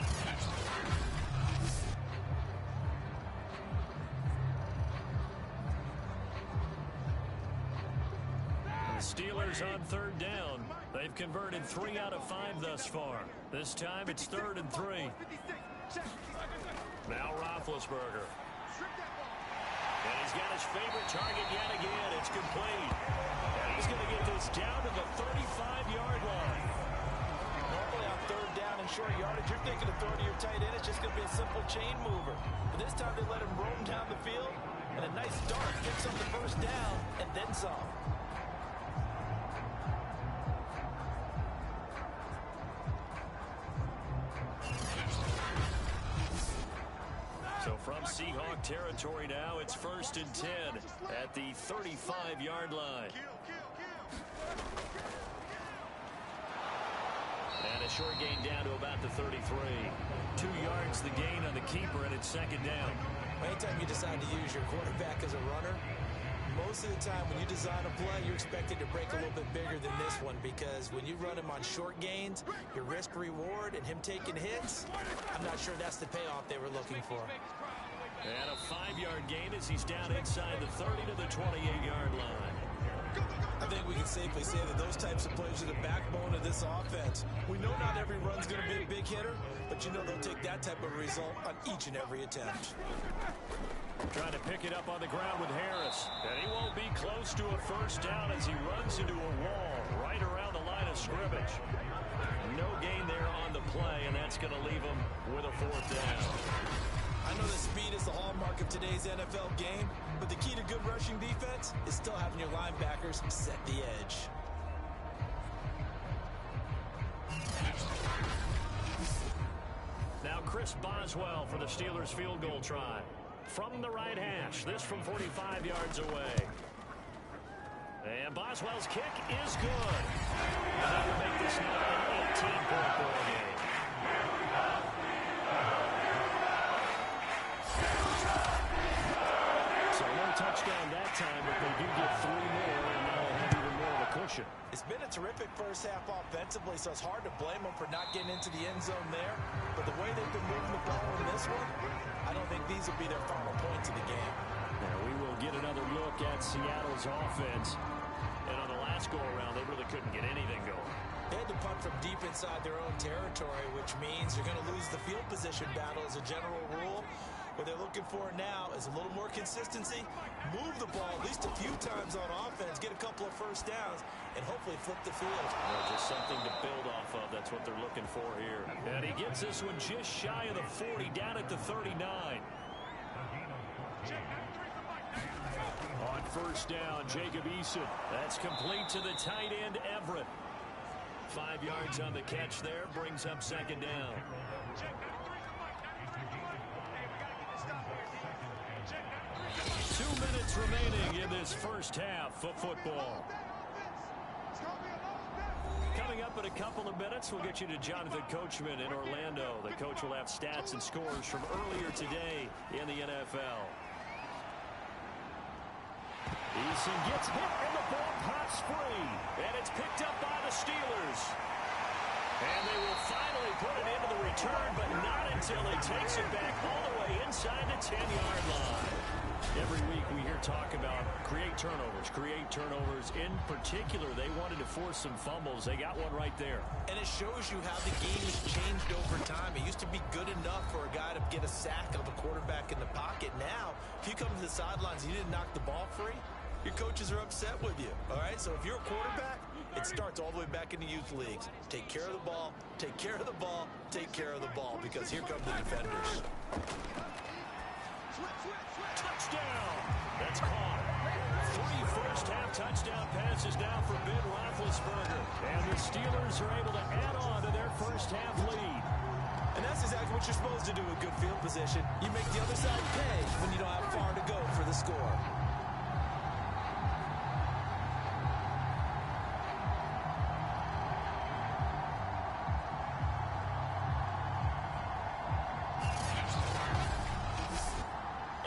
[SPEAKER 2] The Steelers on third down. They've converted 3 out of 5 thus far. This time it's 3rd and 3. Now Roethlisberger. And he's got his favorite target yet again. It's complete. And he's going to get this down to the 35-yard line.
[SPEAKER 3] Normally on third down and short yardage, you're thinking of throwing to your tight end. It's just going to be a simple chain mover. But this time they let him roam down the field. And a nice dart picks up the first down and then some.
[SPEAKER 2] So from Seahawk territory now, it's 1st and 10 at the 35-yard line. And a short gain down to about the 33. 2 yards the gain on the keeper, and it's 2nd down.
[SPEAKER 3] Anytime you decide to use your quarterback as a runner, most of the time when you design a play, you're expected to break a little bit bigger than this one, because when you run him on short gains, your risk reward and him taking hits, I'm not sure that's the payoff they were looking for.
[SPEAKER 2] And a 5-yard gain as he's down inside the 30 to the 28-yard line.
[SPEAKER 3] I think we can safely say that those types of plays are the backbone of this offense. We know not every run's going to be a big hitter, but you know they'll take that type of result on each and every attempt.
[SPEAKER 2] Trying to pick it up on the ground with Harris. And he won't be close to a first down as he runs into a wall right around the line of scrimmage. No gain there on the play, and that's going to leave him with a 4th down.
[SPEAKER 3] I know that speed is the hallmark of today's NFL game, but the key to good rushing defense is still having your linebackers set the edge.
[SPEAKER 2] Now Chris Boswell for the Steelers field goal try. From the right hash, this from 45 yards away. And Boswell's kick is good. That will make this now an 18-point ball game. So no touchdown that time, but they do get 3 more, and now they'll have even more of a cushion.
[SPEAKER 3] It's been a terrific first half offensively, so it's hard to blame them for not getting into the end zone there. But the way they've been moving the ball in this one, I don't think these will be their final points of the game.
[SPEAKER 2] Now we will get another look at Seattle's offense. And on the last go-around, they really couldn't get anything going.
[SPEAKER 3] They had to punt from deep inside their own territory, which means you're going to lose the field position battle as a general rule. What they're looking for now is a little more consistency, move the ball at least a few times on offense, get a couple of first downs, and hopefully flip the field.
[SPEAKER 2] Just something to build off of. That's what they're looking for here. And he gets this one just shy of the 40, down at the 39. On first down, Jacob Eason. That's complete to the tight end, Everett. 5 yards on the catch there, brings up 2nd down. 2 minutes remaining in this first half of football. Coming up in a couple of minutes, we'll get you to Jonathan Coachman in Orlando. The coach will have stats and scores from earlier today in the NFL. Eason gets hit and the ball pops free. And it's picked up by the Steelers. And they will finally put it into the return, but not until he takes it back all the way inside the 10-yard line. Every week we hear talk about create turnovers. In particular, they wanted to force some fumbles. They got one right there. And it shows you how the game has changed over time. It used to be good enough for a guy to get a sack of a quarterback in the pocket. Now, if you come to the sidelines and you didn't knock the ball free, your coaches are upset with you. All right, so if you're a quarterback, it starts all the way back in the youth leagues. Take care of the ball, take care of the ball, take care of the ball, because here come the defenders. Touchdown! That's caught. 3 first-half touchdown passes now for Ben Roethlisberger. And the Steelers are able to add on to their first-half lead. And that's exactly what you're supposed to do with good field position. You make the other side pay when you don't have far to go for the score.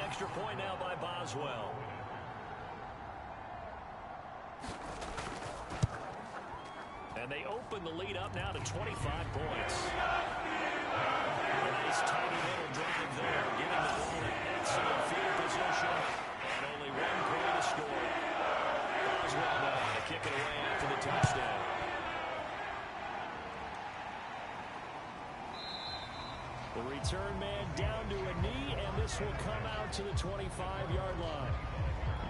[SPEAKER 2] Extra point now by Boswell. And they open the lead up now to 25 points. A nice tidy little drive there, giving the ball an excellent field position, and only 1 play to score. Boswell now to kick it away after the touchdown. The return man down to a knee, and this will come out to the 25-yard line.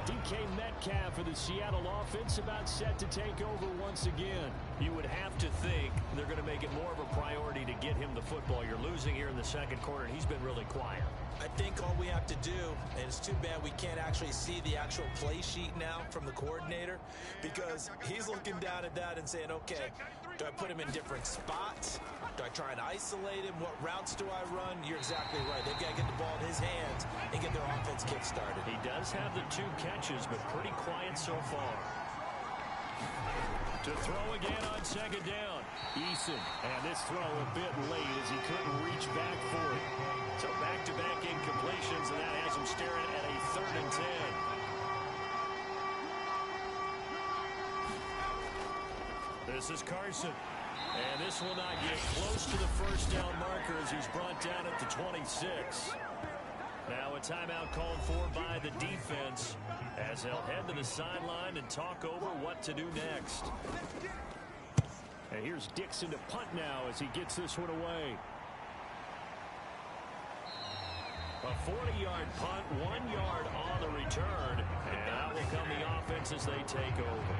[SPEAKER 2] DK Metcalf for the Seattle offense about set to take over once again. You would have to think they're going to make it more of a priority to get him the football. You're losing here in the second quarter, and he's been really quiet.
[SPEAKER 3] I think all we have to do, and it's too bad we can't actually see the actual play sheet now from the coordinator, because he's looking down at that and saying, okay, do I put him in different spots? Do I try and isolate him? What routes do I run? You're exactly right. They've got to get the ball in his hands and get their offense kick-started.
[SPEAKER 2] He does have the 2 catches, but pretty quiet so far. To throw again on second down. Eason, and this throw a bit late as he couldn't reach back for it. So back-to-back incompletions, and that has him staring at a 3rd and 10. This is Carson. And this will not get close to the first down marker as he's brought down at the 26. Now a timeout called for by the defense as they'll head to the sideline and talk over what to do next. And here's Dixon to punt now as he gets this one away. A 40-yard punt, 1 yard on the return. And out will come the offense as they take over.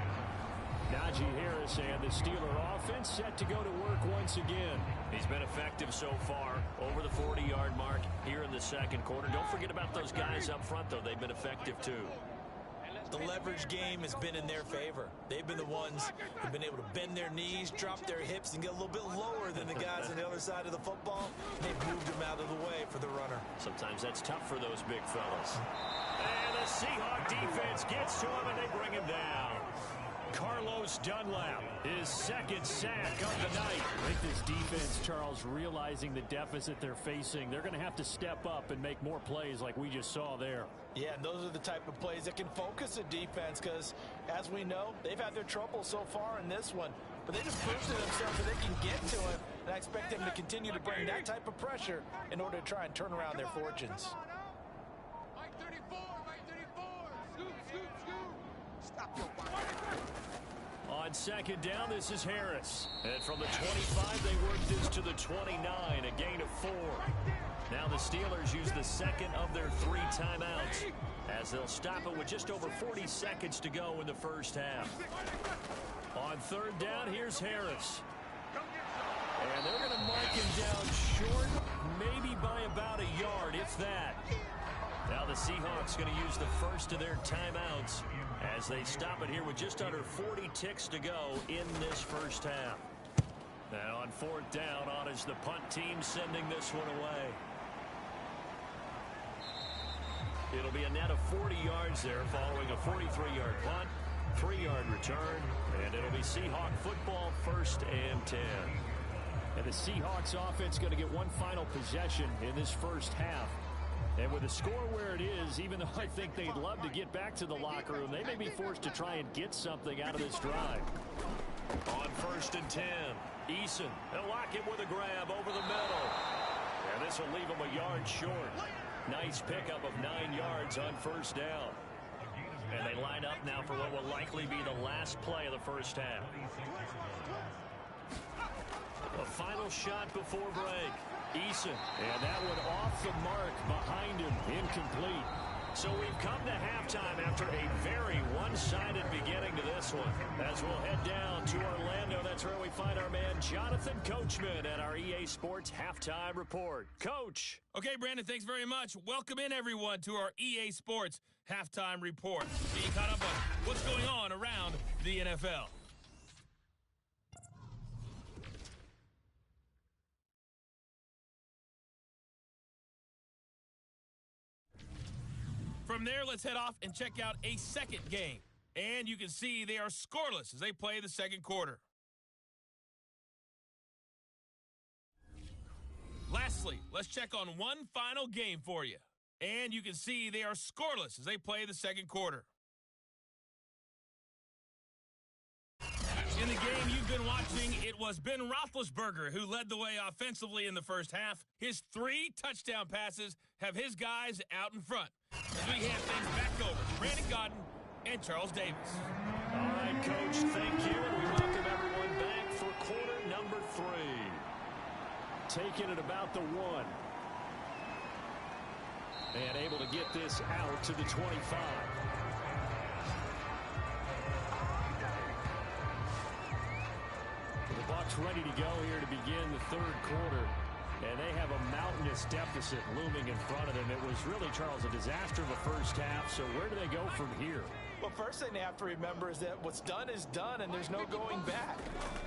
[SPEAKER 2] Najee Harris and the Steeler offense set to go to work once again. He's been effective so far over the 40-yard mark here in the second quarter. Don't forget about those guys up front, though. They've been effective, too.
[SPEAKER 3] The leverage game has been in their favor. They've been the ones who've been able to bend their knees, drop their hips, and get a little bit lower than the guys on the other side of the football. They've moved them out of the way for the runner.
[SPEAKER 2] Sometimes that's tough for those big fellas. And the Seahawks defense gets to him, and they bring him down. Carlos Dunlap, his 2nd sack of the night.
[SPEAKER 4] I think this defense, Charles, realizing the deficit they're facing, they're going to have to step up and make more plays like we just saw there.
[SPEAKER 3] Yeah, and those are the type of plays that can focus a defense because, as we know, they've had their trouble so far in this one. But they just proved to themselves that they can get to it, and I expect them to continue to bring that type of pressure in order to try and turn around their fortunes.
[SPEAKER 5] Mike 34, Mike 34. Scoop, scoop, scoop. Stop your body.
[SPEAKER 2] On second down, this is Harris. And from the 25, they work this to the 29, a gain of 4. Now the Steelers use the 2nd of their 3 timeouts as they'll stop it with just over 40 seconds to go in the first half. On 3rd down, here's Harris. And they're going to mark him down short, maybe by about a yard, if that. Now the Seahawks going to use the first of their timeouts as they stop it here with just under 40 ticks to go in this first half. Now on 4th down, on is the punt team sending this one away. It'll be a net of 40 yards there following a 43-yard punt, 3-yard return, and it'll be Seahawk football 1st and 10.
[SPEAKER 4] And the Seahawks offense going to get one final possession in this first half. And with the score where it is, even though I think they'd love to get back to the locker room, they may be forced to try and get something out of this drive.
[SPEAKER 2] On 1st and 10, Eason, they'll lock him with a grab over the middle. And this will leave him a yard short. Nice pickup of 9 yards on 1st down. And they line up now for what will likely be the last play of the first half. A final shot before break. Eason, and that one off the mark behind him, incomplete. So we've come to halftime after a very one-sided beginning to this one. As we'll head down to Orlando, that's where we find our man Jonathan Coachman at our EA Sports Halftime Report. Coach.
[SPEAKER 6] Okay, Brandon, thanks very much. Welcome in, everyone, to our EA Sports Halftime Report. Being caught up on what's going on around the NFL. From there, let's head off and check out a second game. And you can see they are scoreless as they play the second quarter. Lastly, let's check on one final game for you. And you can see they are scoreless as they play the second quarter. In the game you've been watching, it was Ben Roethlisberger who led the way offensively in the first half. His 3 touchdown passes have his guys out in front. As we hand things back over to Brandon Godden and Charles Davis.
[SPEAKER 2] All right, Coach, thank you. And we welcome everyone back for quarter number 3.
[SPEAKER 4] Taking it about the 1. And able to get this out to the 25. The Bucs ready to go here to begin the third quarter. And they have a mountainous deficit looming in front of them. It was really, Charles, a disaster in the first half. So where do they go from here?
[SPEAKER 3] Well, first thing they have to remember is that what's done is done, and there's no going back.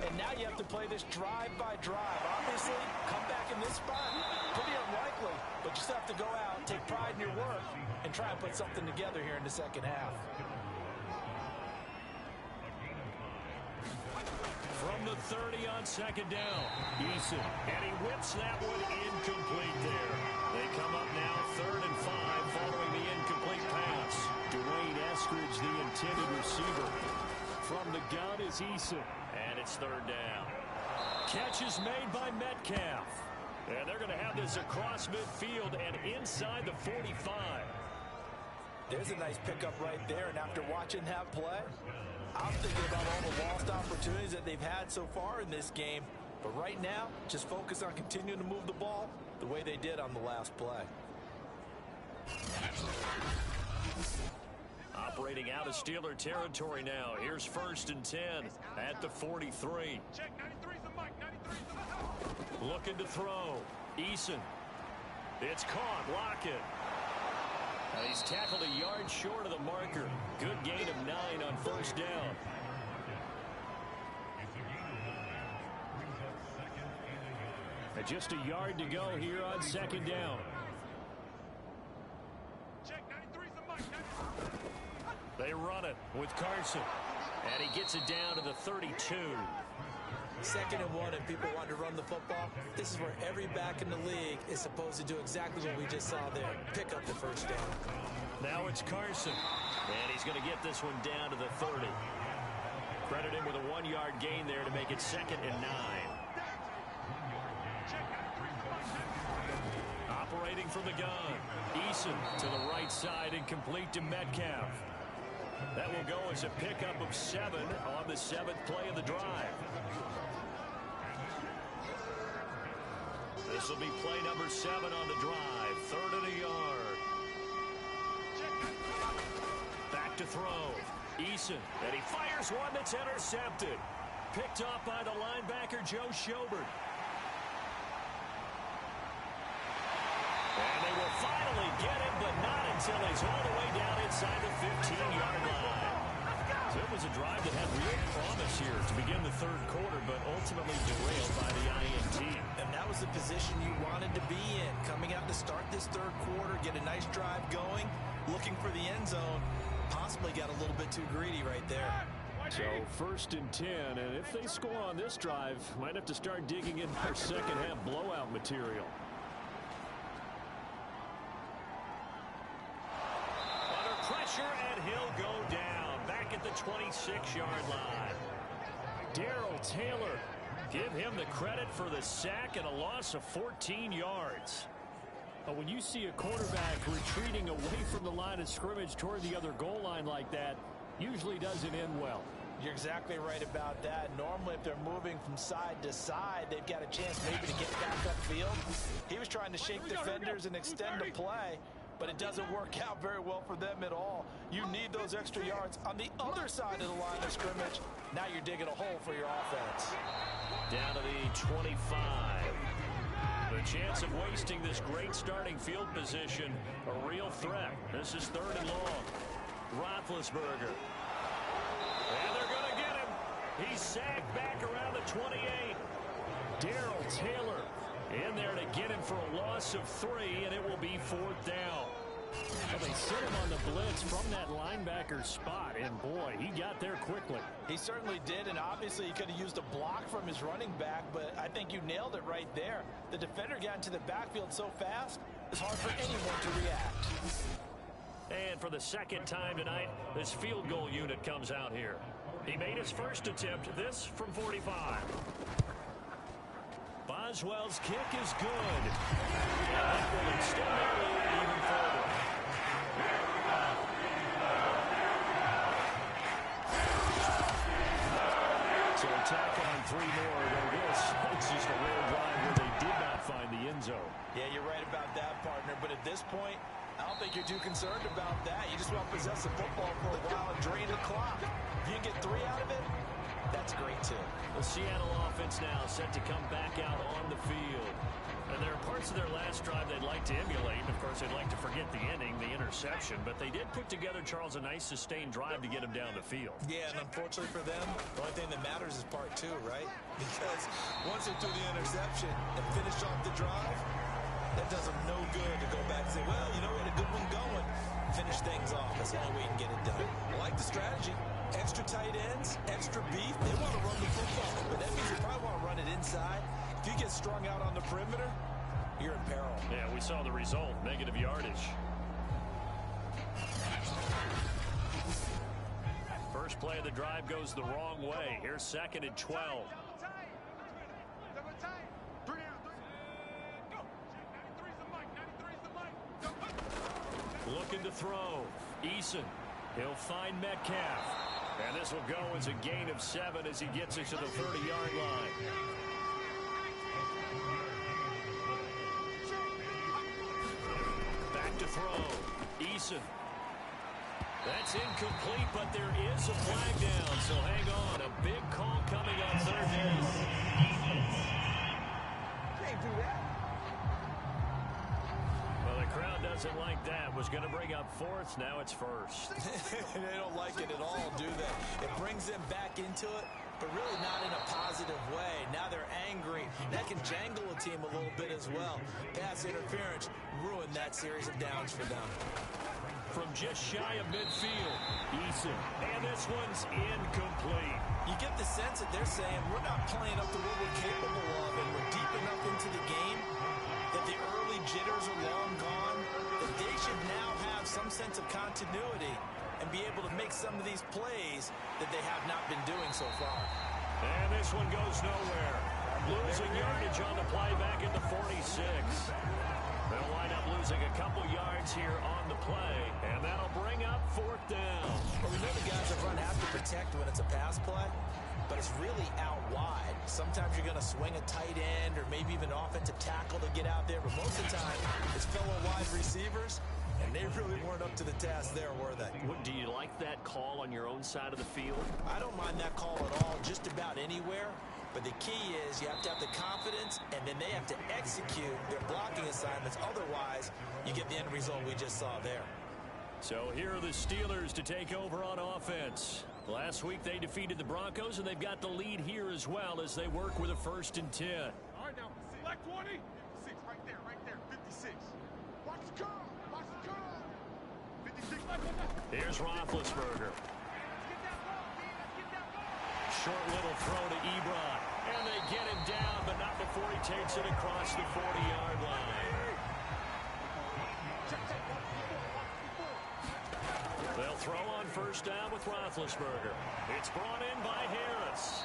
[SPEAKER 3] And now you have to play this drive by drive. Obviously, come back in this spot, pretty unlikely. But you still have to go out, take pride in your work, and try and put something together here in the second half.
[SPEAKER 2] From the 30 on second down, Eason, and he whips that one incomplete there. They come up now 3rd and 5 following the incomplete pass. Dwayne Eskridge, the intended receiver.
[SPEAKER 4] From the gun is Eason.
[SPEAKER 2] And it's 3rd down.
[SPEAKER 4] Catch is made by Metcalf.
[SPEAKER 2] And they're going to have this across midfield and inside the 45.
[SPEAKER 3] There's a nice pickup right there, and after watching that play, I'm thinking about all the lost opportunities that they've had so far in this game. But right now, just focus on continuing to move the ball the way they did on the last play.
[SPEAKER 2] Operating out of Steeler territory now. Here's 1st and 10 at the 43.
[SPEAKER 5] Check 93's the mic. 93's the mic.
[SPEAKER 2] Looking to throw. Eason. It's caught. Lockett. And he's tackled a yard short of the marker. Good gain of 9 on 1st down.
[SPEAKER 4] And just a yard to go here on 2nd down.
[SPEAKER 5] Check 93's the mic. 93's.
[SPEAKER 2] They run it with Carson. And he gets it down to the 32.
[SPEAKER 3] 2nd and 1, and people want to run the football. This is where every back in the league is supposed to do exactly what we just saw there. Pick up the 1st down.
[SPEAKER 2] Now it's Carson. And he's going to get this one down to the 30. Credit him with a 1-yard gain there to make it 2nd and 9. Operating from the gun. Eason to the right side and complete to Metcalf. That will go as a pickup of 7 on the 7th play of the drive. This will be play number 7 on the drive. 3rd and a yard. Back to throw. Eason. And he fires one that's intercepted. Picked off by the linebacker, Joe Schobert. And they will finally get him, but not until he's all the way down inside the 15-yard line. So it was a drive that had real promise here to begin the 3rd quarter, but ultimately derailed by the INT.
[SPEAKER 3] And that was the position you wanted to be in. Coming out to start this 3rd quarter, get a nice drive going, looking for the end zone. Possibly got a little bit too greedy right there.
[SPEAKER 4] So 1st and 10, and if they score on this drive, might have to start digging in their second half blowout material.
[SPEAKER 2] Under pressure, and he'll go down. Back at the 26-yard line.
[SPEAKER 4] Darrell Taylor.
[SPEAKER 2] Give him the credit for the sack and a loss of 14 yards.
[SPEAKER 4] But when you see a quarterback retreating away from the line of scrimmage toward the other goal line like that, usually doesn't end well.
[SPEAKER 3] You're exactly right about that. Normally, if they're moving from side to side, they've got a chance maybe to get back upfield. He was trying to shake defenders and extend the play, but it doesn't work out very well for them at all. You need those extra yards on the other side of the line of scrimmage. Now you're digging a hole for your offense.
[SPEAKER 2] Down to the 25. The chance of wasting this great starting field position, a real threat. This is 3rd and long. Roethlisberger. And they're going to get him. He's sagged back around the 28.
[SPEAKER 4] Darrell Taylor
[SPEAKER 2] in there to get him for a loss of 3, and it will be 4th down.
[SPEAKER 4] Well, they set him on the blitz from that linebacker spot, and boy, he got there quickly.
[SPEAKER 3] He certainly did, and obviously he could have used a block from his running back, but I think you nailed it right there. The defender got into the backfield so fast, it's hard for anyone to react.
[SPEAKER 2] And for the 2nd time tonight, this field goal unit comes out here.
[SPEAKER 4] He made his first attempt, this from 45. Boswell's kick is good. That will extend their lead even further. So attack on 3 more. It's just a rare drive where they did not find the end zone.
[SPEAKER 3] Yeah, you're right about that, partner. But at this point, I don't think you're too concerned about that. You just want to possess the football for a while and drain the clock. If you can get 3 out of it, that's great, too.
[SPEAKER 4] The Seattle offense now set to come back out on the field. And there are parts of their last drive they'd like to emulate. Of course, they'd like to forget the inning, the interception. But they did put together, Charles, a nice sustained drive to get him down the field.
[SPEAKER 3] Yeah, and unfortunately for them, the only thing that matters is part 2, right? Because once they threw the interception and finished off the drive, that does them no good to go back and say, well, you know, we had a good one going. Finish things off. That's the only way you can get it done. I like the strategy. Extra tight ends, extra beef. They want to run the football, but that means they probably want to run it inside. If you get strung out on the perimeter, you're in peril.
[SPEAKER 4] Yeah, we saw the result, negative yardage. First play of the drive goes the wrong way. Here's 2nd and 12. Looking to throw. Eason. He'll find Metcalf. And this will go as a gain of 7 as he gets it to the 30-yard line. Back to throw. Eason. That's incomplete, but there is a flag down, so hang on. A big call coming on 3rd down.
[SPEAKER 5] Can't do that.
[SPEAKER 4] Well, the crowd doesn't like that. Was going to bring up 4th. Now it's 1st.
[SPEAKER 3] They don't like it at all, do they? It brings them back into it, but really not in a positive way. Now they're angry. That can jangle a team a little bit as well. Pass interference ruined that series of downs for them.
[SPEAKER 4] From just shy of midfield, Eason. And this one's incomplete.
[SPEAKER 3] You get the sense that they're saying we're not playing up to what we're capable of, and we're deep enough into the game that the early jitters are long gone, that they should now have some sense of continuity and be able to make some of these plays that they have not been doing so far.
[SPEAKER 4] And this one goes nowhere. Losing yardage on the play back at the 46. They'll wind up losing a couple yards here on the play, and that'll bring up 4th down.
[SPEAKER 3] Well, we know the guys that run have to protect when it's a pass play, but it's really out wide. Sometimes you're going to swing a tight end or maybe even an offensive tackle to get out there, but most of the time it's fellow wide receivers, and they really weren't up to the task there, were they?
[SPEAKER 4] Do you like that call on your own side of the field?
[SPEAKER 3] I don't mind that call at all, just about anywhere. But the key is you have to have the confidence, and then they have to execute their blocking assignments. Otherwise, you get the end result we just saw there.
[SPEAKER 4] So here are the Steelers to take over on offense. Last week they defeated the Broncos, and they've got the lead here as well as they work with a 1st and 10.
[SPEAKER 5] All right, now, select 20. 56, right there, 56. Watch the curl, watch the curl. 56, like that.
[SPEAKER 4] Here's Roethlisberger.
[SPEAKER 5] Get that ball, man, get that ball.
[SPEAKER 4] Short little throw to Ebron. And they get him down, but not before he takes it across the 40-yard line. They'll throw on 1st down with Roethlisberger. It's brought in by Harris.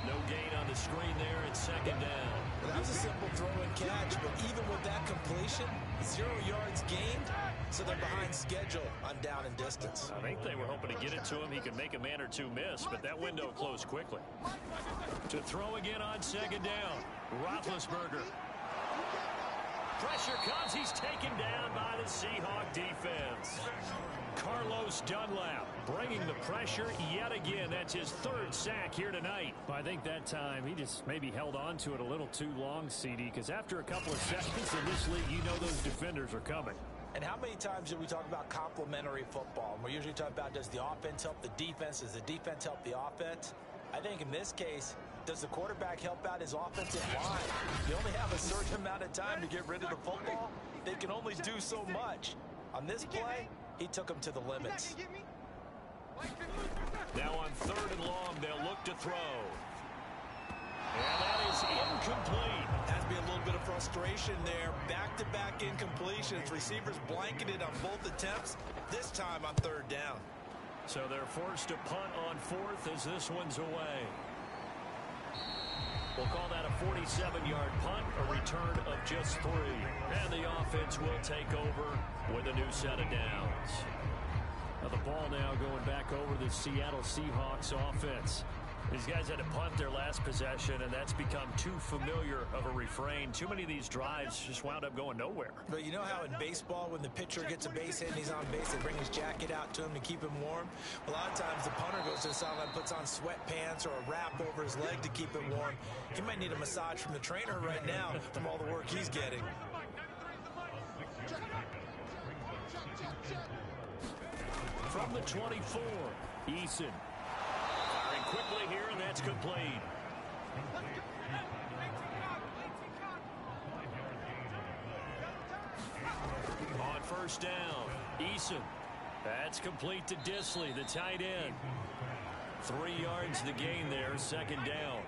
[SPEAKER 4] No gain on the screen there. It's 2nd down.
[SPEAKER 3] Well, that was a simple throw and catch, but even with that completion, 0 yards gained, so they're behind schedule on down and distance.
[SPEAKER 4] I think they were hoping to get it to him. He could make a man or 2 miss, but that window closed quickly. To throw again on 2nd down. Roethlisberger. Pressure comes. He's taken down by the Seahawk defense. Carlos Dunlap bringing the pressure yet again. That's his 3rd sack here tonight.
[SPEAKER 7] I think that time he just maybe held on to it a little too long, CD, because after a couple of seconds in this league, you know those defenders are coming.
[SPEAKER 3] And how many times do we talk about complementary football? And we're usually talking about, does the offense help the defense? Does the defense help the offense? I think in this case, does the quarterback help out his offensive line? You only have a certain amount of time to get rid of the football. They can only do so much. On this play, he took him to the limits.
[SPEAKER 4] Now on 3rd and long, they'll look to throw. And that is incomplete.
[SPEAKER 3] Has to be a little bit of frustration there. Back-to-back incompletions. Receivers blanketed on both attempts, this time on 3rd down.
[SPEAKER 2] So they're forced to punt on fourth as this one's away. We'll call that a 47-yard punt, a return of just 3. And the offense will take over with a new set of downs. Now the ball now going back over the Seattle Seahawks offense. These guys had to punt their last possession, and that's become too familiar of a refrain. Too many of these drives just wound up going nowhere.
[SPEAKER 3] But you know how in baseball, when the pitcher gets a base hit and he's on base, they bring his jacket out to him to keep him warm? A lot of times the punter goes to the sideline, puts on sweatpants or a wrap over his leg to keep him warm. He might need a massage from the trainer right now from all the work he's getting.
[SPEAKER 2] From the 24, Eason. Firing quickly here, and that's complete. On first down, Eason. That's complete to Disley, the tight end. 3 yards the gain there, second down.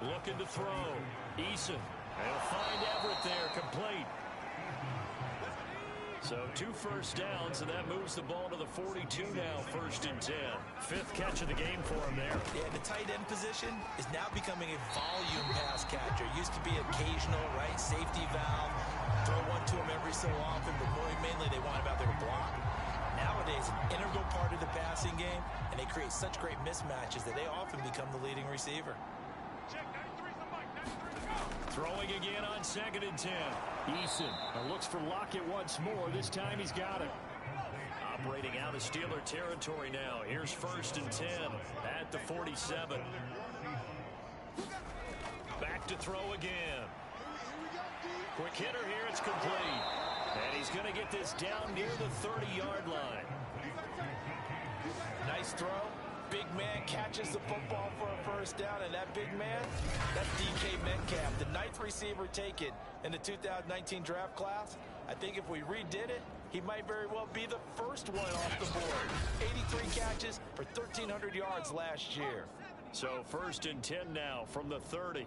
[SPEAKER 2] Looking to throw. Eason. They'll find Everett there, complete. So 2 first downs, and that moves the ball to the 42 now, 1st and 10. 5th catch of the game for him there.
[SPEAKER 3] Yeah, the tight end position is now becoming a volume pass catcher. It used to be occasional, right, safety valve, throw one to him every so often, but more mainly they want him out there to block. Nowadays, an integral part of the passing game, and they create such great mismatches that they often become the leading receiver.
[SPEAKER 2] Throwing again on 2nd and 10.
[SPEAKER 4] Eason looks for Lockett once more. This time he's got it.
[SPEAKER 2] Operating out of Steeler territory now. Here's 1st and 10 at the 47. Back to throw again. Quick hitter here. It's complete. And he's going to get this down near the 30-yard line.
[SPEAKER 3] Nice throw. Big man catches the football for a first down, and that big man, that's DK Metcalf, the 9th receiver taken in the 2019 draft class. I think if we redid it, he might very well be the first one off the board. 83 catches for 1,300 yards last year.
[SPEAKER 2] So 1st and 10 now from the 30.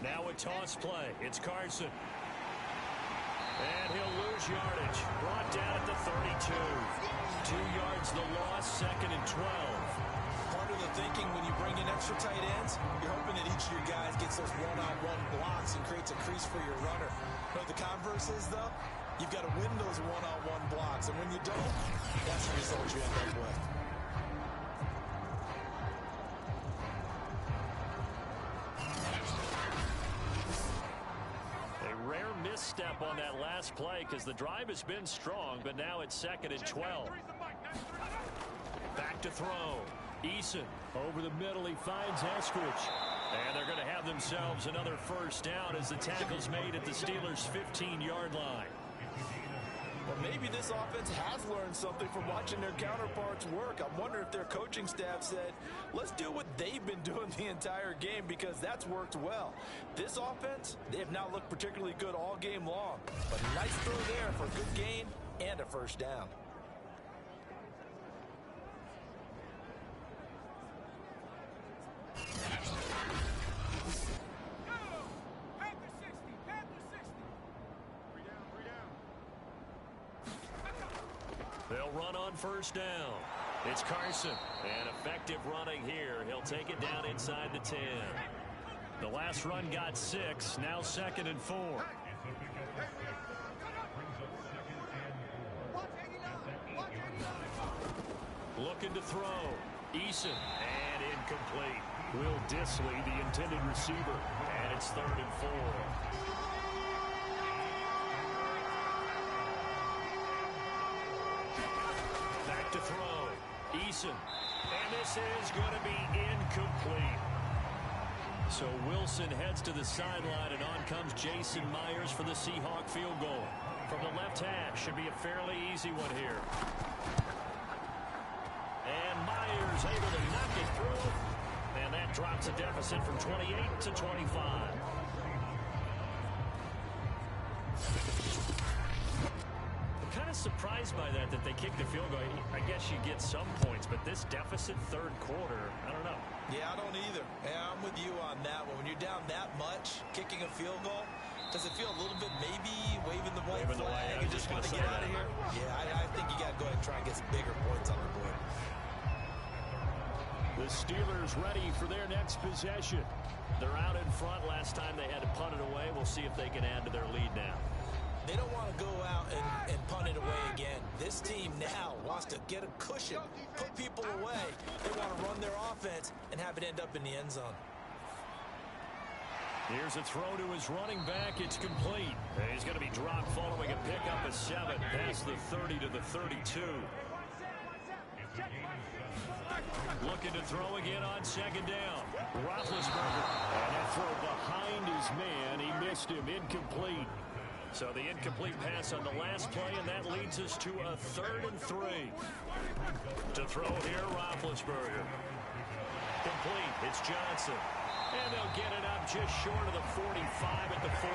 [SPEAKER 2] Now a toss play. It's Carson. And he'll lose yardage. Brought down at the 32. 2 yards the loss, 2nd and 12.
[SPEAKER 3] Part of the thinking when you bring in extra tight ends, you're hoping that each of your guys gets those one-on-one blocks and creates a crease for your runner. But the converse is, though, you've got to win those one-on-one blocks. And when you don't, that's the result you end up with.
[SPEAKER 2] Misstep on that last play because the drive has been strong, but now it's 2nd and 12. Back to throw. Eason over the middle. He finds Eskridge. And they're going to have themselves another first down as the tackle's made at the Steelers' 15-yard line.
[SPEAKER 3] Well, maybe this offense has learned something from watching their counterparts work. I wonder if their coaching staff said, let's do what they've been doing the entire game because that's worked well. This offense, they have not looked particularly good all game long. But a nice throw there for a good gain and a first down.
[SPEAKER 2] They'll run on first down. It's Carson. And effective running here. He'll take it down inside the 10. The last run got 6. Now 2nd and 4. Looking to throw. Eason. And incomplete. Will Disley, the intended receiver. And it's 3rd and 4. To throw. Eason. And this is going to be incomplete. So Wilson heads to the sideline, and on comes Jason Myers for the Seahawk field goal. From the left hash, should be a fairly easy one here. And Myers able to knock it through. And that drops a deficit from 28 to 25. Surprised by that they kicked the field goal. I guess you get some points, but this deficit 3rd quarter, I don't know.
[SPEAKER 3] Yeah, I don't either. Yeah, I'm with you on that one. When you're down that much, kicking a field goal, Does it feel a little bit maybe waving the white
[SPEAKER 4] Waving the
[SPEAKER 3] flag
[SPEAKER 4] white,
[SPEAKER 3] and just want to get out of here? Yeah, I think you got to go ahead and try and get some bigger points on the board.
[SPEAKER 4] The Steelers ready for their next possession. They're out in front. Last time they had to punt it away. We'll see if they can add to their lead now.
[SPEAKER 3] They don't want to go out and punt it away again. This team now wants to get a cushion, put people away. They want to run their offense and have it end up in the end zone.
[SPEAKER 4] Here's a throw to his running back. It's complete. He's going to be dropped following a pickup of 7 past the 30 to the 32. Looking to throw again on second down. Roethlisberger. And a throw behind his man. He missed him. Incomplete. So the incomplete pass on the last play, and that leads us to a 3rd and 3. To throw here, Roethlisberger. Complete. It's Johnson. And they'll get it up just short of the 45 at the 44.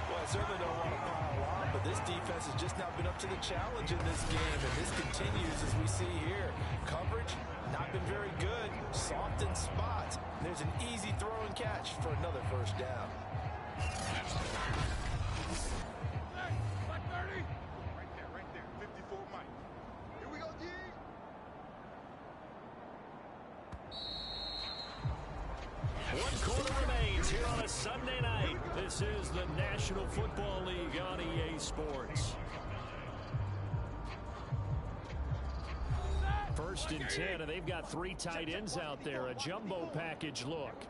[SPEAKER 3] Well, I certainly don't want to pile on, but this defense has just not been up to the challenge in this game, and this continues as we see here. Coverage, not been very good. Soft in spots. There's an easy throw and catch for another first down.
[SPEAKER 5] Black 30. Right there. 54 Mike. Here we go, D.
[SPEAKER 4] One quarter remains here on a Sunday night. This is the National Football League on EA Sports. 1st and 10, and they've got 3 tight ends out there. A jumbo package look.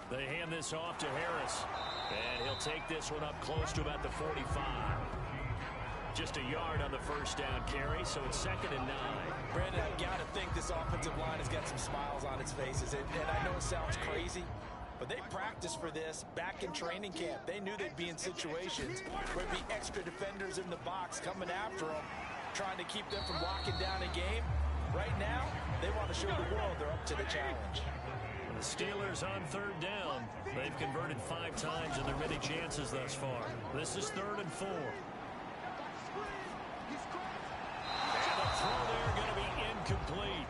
[SPEAKER 4] They hand this off to Harris. And he'll take this one up close to about the 45. Just a yard on the first down carry, so it's 2nd and 9.
[SPEAKER 3] Brandon, I got to think this offensive line has got some smiles on its faces. And I know it sounds crazy, but they practiced for this back in training camp. They knew they'd be in situations where there'd be extra defenders in the box coming after them, trying to keep them from locking down a game. Right now, they want to show the world they're up to the challenge.
[SPEAKER 4] The Steelers on 3rd down. They've converted 5 times in their many chances thus far. This is 3rd and 4. And the throw there going to be incomplete.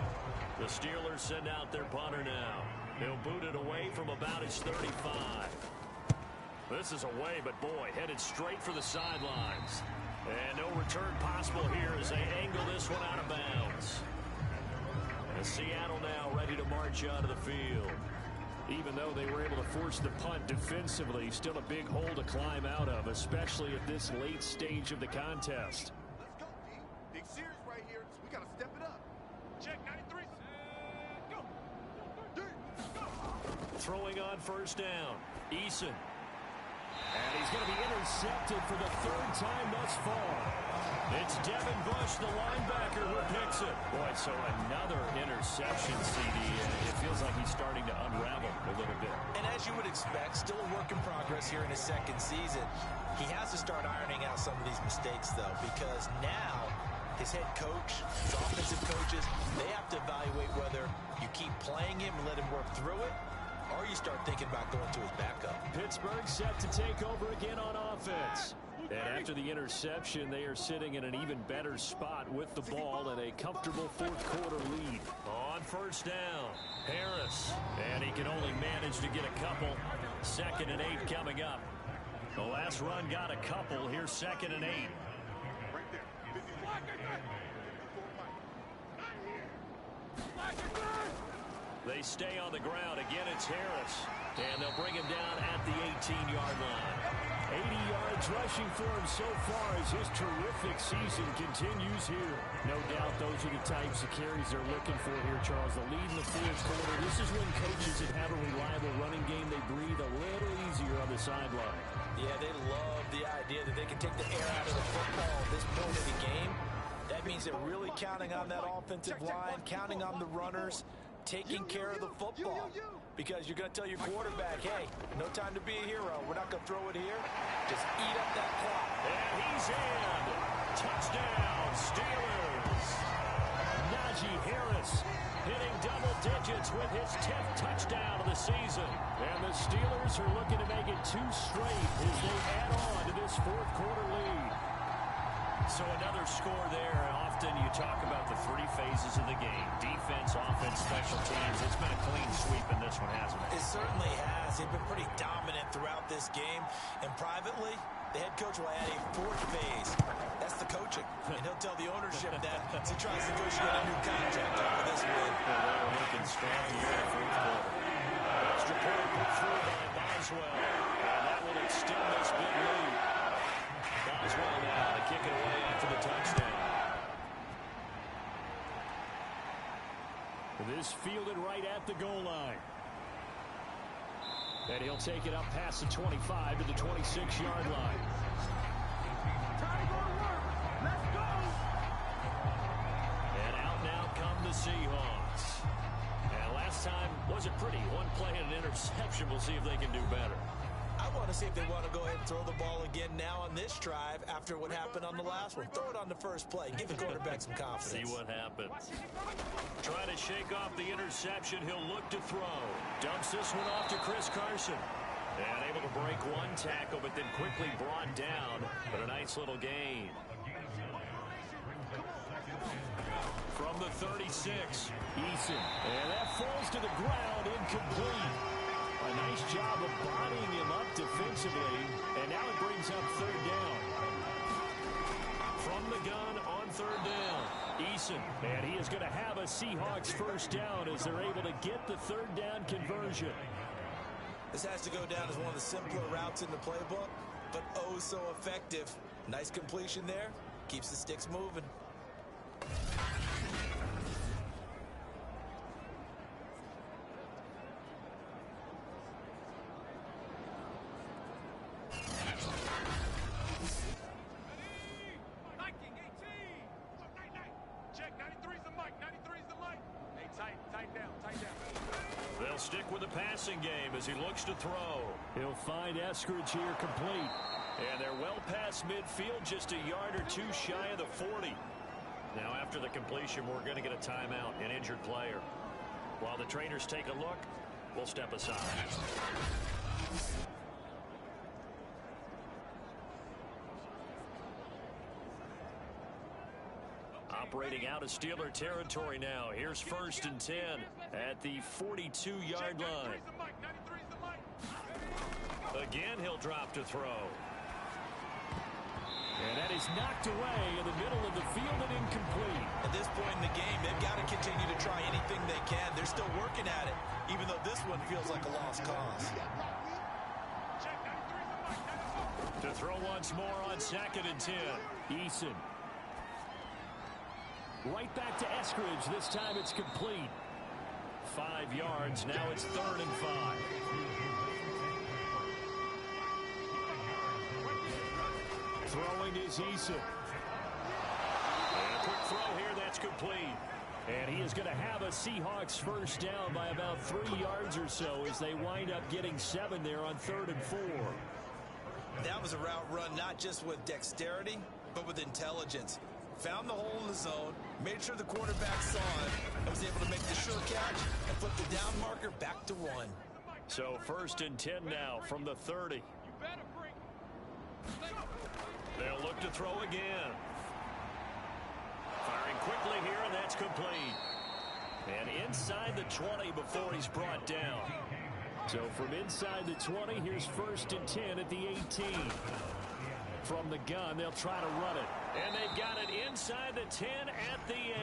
[SPEAKER 4] The Steelers send out their punter now. He'll boot it away from about his 35. This is away, but boy, headed straight for the sidelines. And no return possible here as they angle this one out of bounds. And Seattle now ready to march onto the field. Even though they were able to force the punt defensively, still a big hole to climb out of, especially at this late stage of the contest.
[SPEAKER 5] Let's go, D. Big series right here. So we got to step it up. Check 93. Go. D. Go.
[SPEAKER 4] Throwing on 1st down. Eason. And he's going to be intercepted for the 3rd time thus far. It's Devin Bush, the linebacker, who picks it. Boy, so another interception, CD. It feels like he's starting to unravel a little bit.
[SPEAKER 3] And as you would expect, still a work in progress here in his 2nd season. He has to start ironing out some of these mistakes, though, because now his head coach, his offensive coaches, they have to evaluate whether you keep playing him and let him work through it, or you start thinking about going to his backup.
[SPEAKER 4] Pittsburgh set to take over again on offense. And after the interception, they are sitting in an even better spot with the ball and a comfortable 4th quarter lead. On 1st down, Harris. And he can only manage to get a couple. 2nd and 8 coming up. The last run got a couple. Here's 2nd and 8.
[SPEAKER 5] Right there. 54 Mike.
[SPEAKER 4] They stay on the ground. Again, it's Harris. And they'll bring him down at the 18-yard line. 80 yards rushing for him so far as his terrific season continues here. No doubt those are the types of carries they're looking for here, Charles. The lead in the 4th quarter. This is when coaches that have a reliable running game, they breathe a little easier on the sideline.
[SPEAKER 3] Yeah, they love the idea that they can take the air out of the football at this point of the game. That means they're really counting on that offensive line, counting on the runners, taking care of the football. Because you're going to tell your quarterback, hey, no time to be a hero. We're not going to throw it here. Just eat up that clock.
[SPEAKER 4] And he's in. Touchdown, Steelers. Najee Harris hitting double digits with his 10th touchdown of the season. And the Steelers are looking to make it 2 straight as they add on to this 4th quarter lead.
[SPEAKER 2] So another score there. Often you talk about the three phases of the game: defense, offense, special teams. It's been a clean sweep in this one, hasn't it?
[SPEAKER 3] It certainly has. They've been pretty dominant throughout this game. And privately, the head coach will add a fourth phase. That's the coaching. And he'll tell the ownership that as he tries to negotiate a new contract after this win.
[SPEAKER 2] They're looking strong here in the fourth quarter. Extra point put through by Boswell. And that will extend this big lead. Boswell now to kick it away after the touchdown.
[SPEAKER 4] This fielded right at the goal line. And he'll take it up past the 25 to the 26-yard line.
[SPEAKER 2] And out now come the Seahawks. And last time wasn't pretty. One play and an interception. We'll see if they can do better.
[SPEAKER 3] I want to see if they want to go ahead and throw the ball again now on this drive after what happened on the last one. Throw it on the first play. Give the quarterback some confidence.
[SPEAKER 2] See what happens. Trying to shake off the interception. He'll look to throw. Dumps this one off to Chris Carson. And able to break one tackle, but then quickly brought down. But a nice little gain. From the 36, Eason. And that falls to the ground, incomplete. A nice job of bodying him up defensively. And now it brings up third down. From the gun on third down, Eason.
[SPEAKER 4] And he is going to have a Seahawks first down as they're able to get the third down conversion.
[SPEAKER 3] This has to go down as one of the simpler routes in the playbook, but oh so effective. Nice completion there. Keeps the sticks moving.
[SPEAKER 2] They'll stick with the passing game as he looks to throw.
[SPEAKER 4] He'll find Eskridge here complete.
[SPEAKER 2] And they're well past midfield, just a yard or two shy of the 40. Now after the completion, we're going to get a timeout, an injured player. While the trainers take a look, we'll step aside. Operating out of Steeler territory now. Here's 1st and 10 at the 42-yard line. Again, he'll drop to throw.
[SPEAKER 4] And that is knocked away in the middle of the field and incomplete.
[SPEAKER 3] At this point in the game, they've got to continue to try anything they can. They're still working at it, even though this one feels like a lost cause.
[SPEAKER 2] To throw once more on 2nd and 10.
[SPEAKER 4] Eason. Right back to Eskridge. This time it's complete.
[SPEAKER 2] 5 yards. Now it's 3rd and 5.
[SPEAKER 4] Throwing is Eason.
[SPEAKER 2] And a quick throw here. That's complete.
[SPEAKER 4] And he is going to have a Seahawks first down by about 3 yards or so as they wind up getting 7 there on 3rd and 4.
[SPEAKER 3] That was a route run not just with dexterity, but with intelligence. Found the hole in the zone, made sure the quarterback saw it, and was able to make the sure catch and flip the down marker back to 1.
[SPEAKER 2] So 1st and 10 now from the 30. They'll look to throw again. Firing quickly here, and that's complete. And inside the 20 before he's brought down.
[SPEAKER 4] So from inside the 20, here's 1st and 10 at the 18. From the gun, they'll try to run it.
[SPEAKER 2] And they've got it inside the 10 at the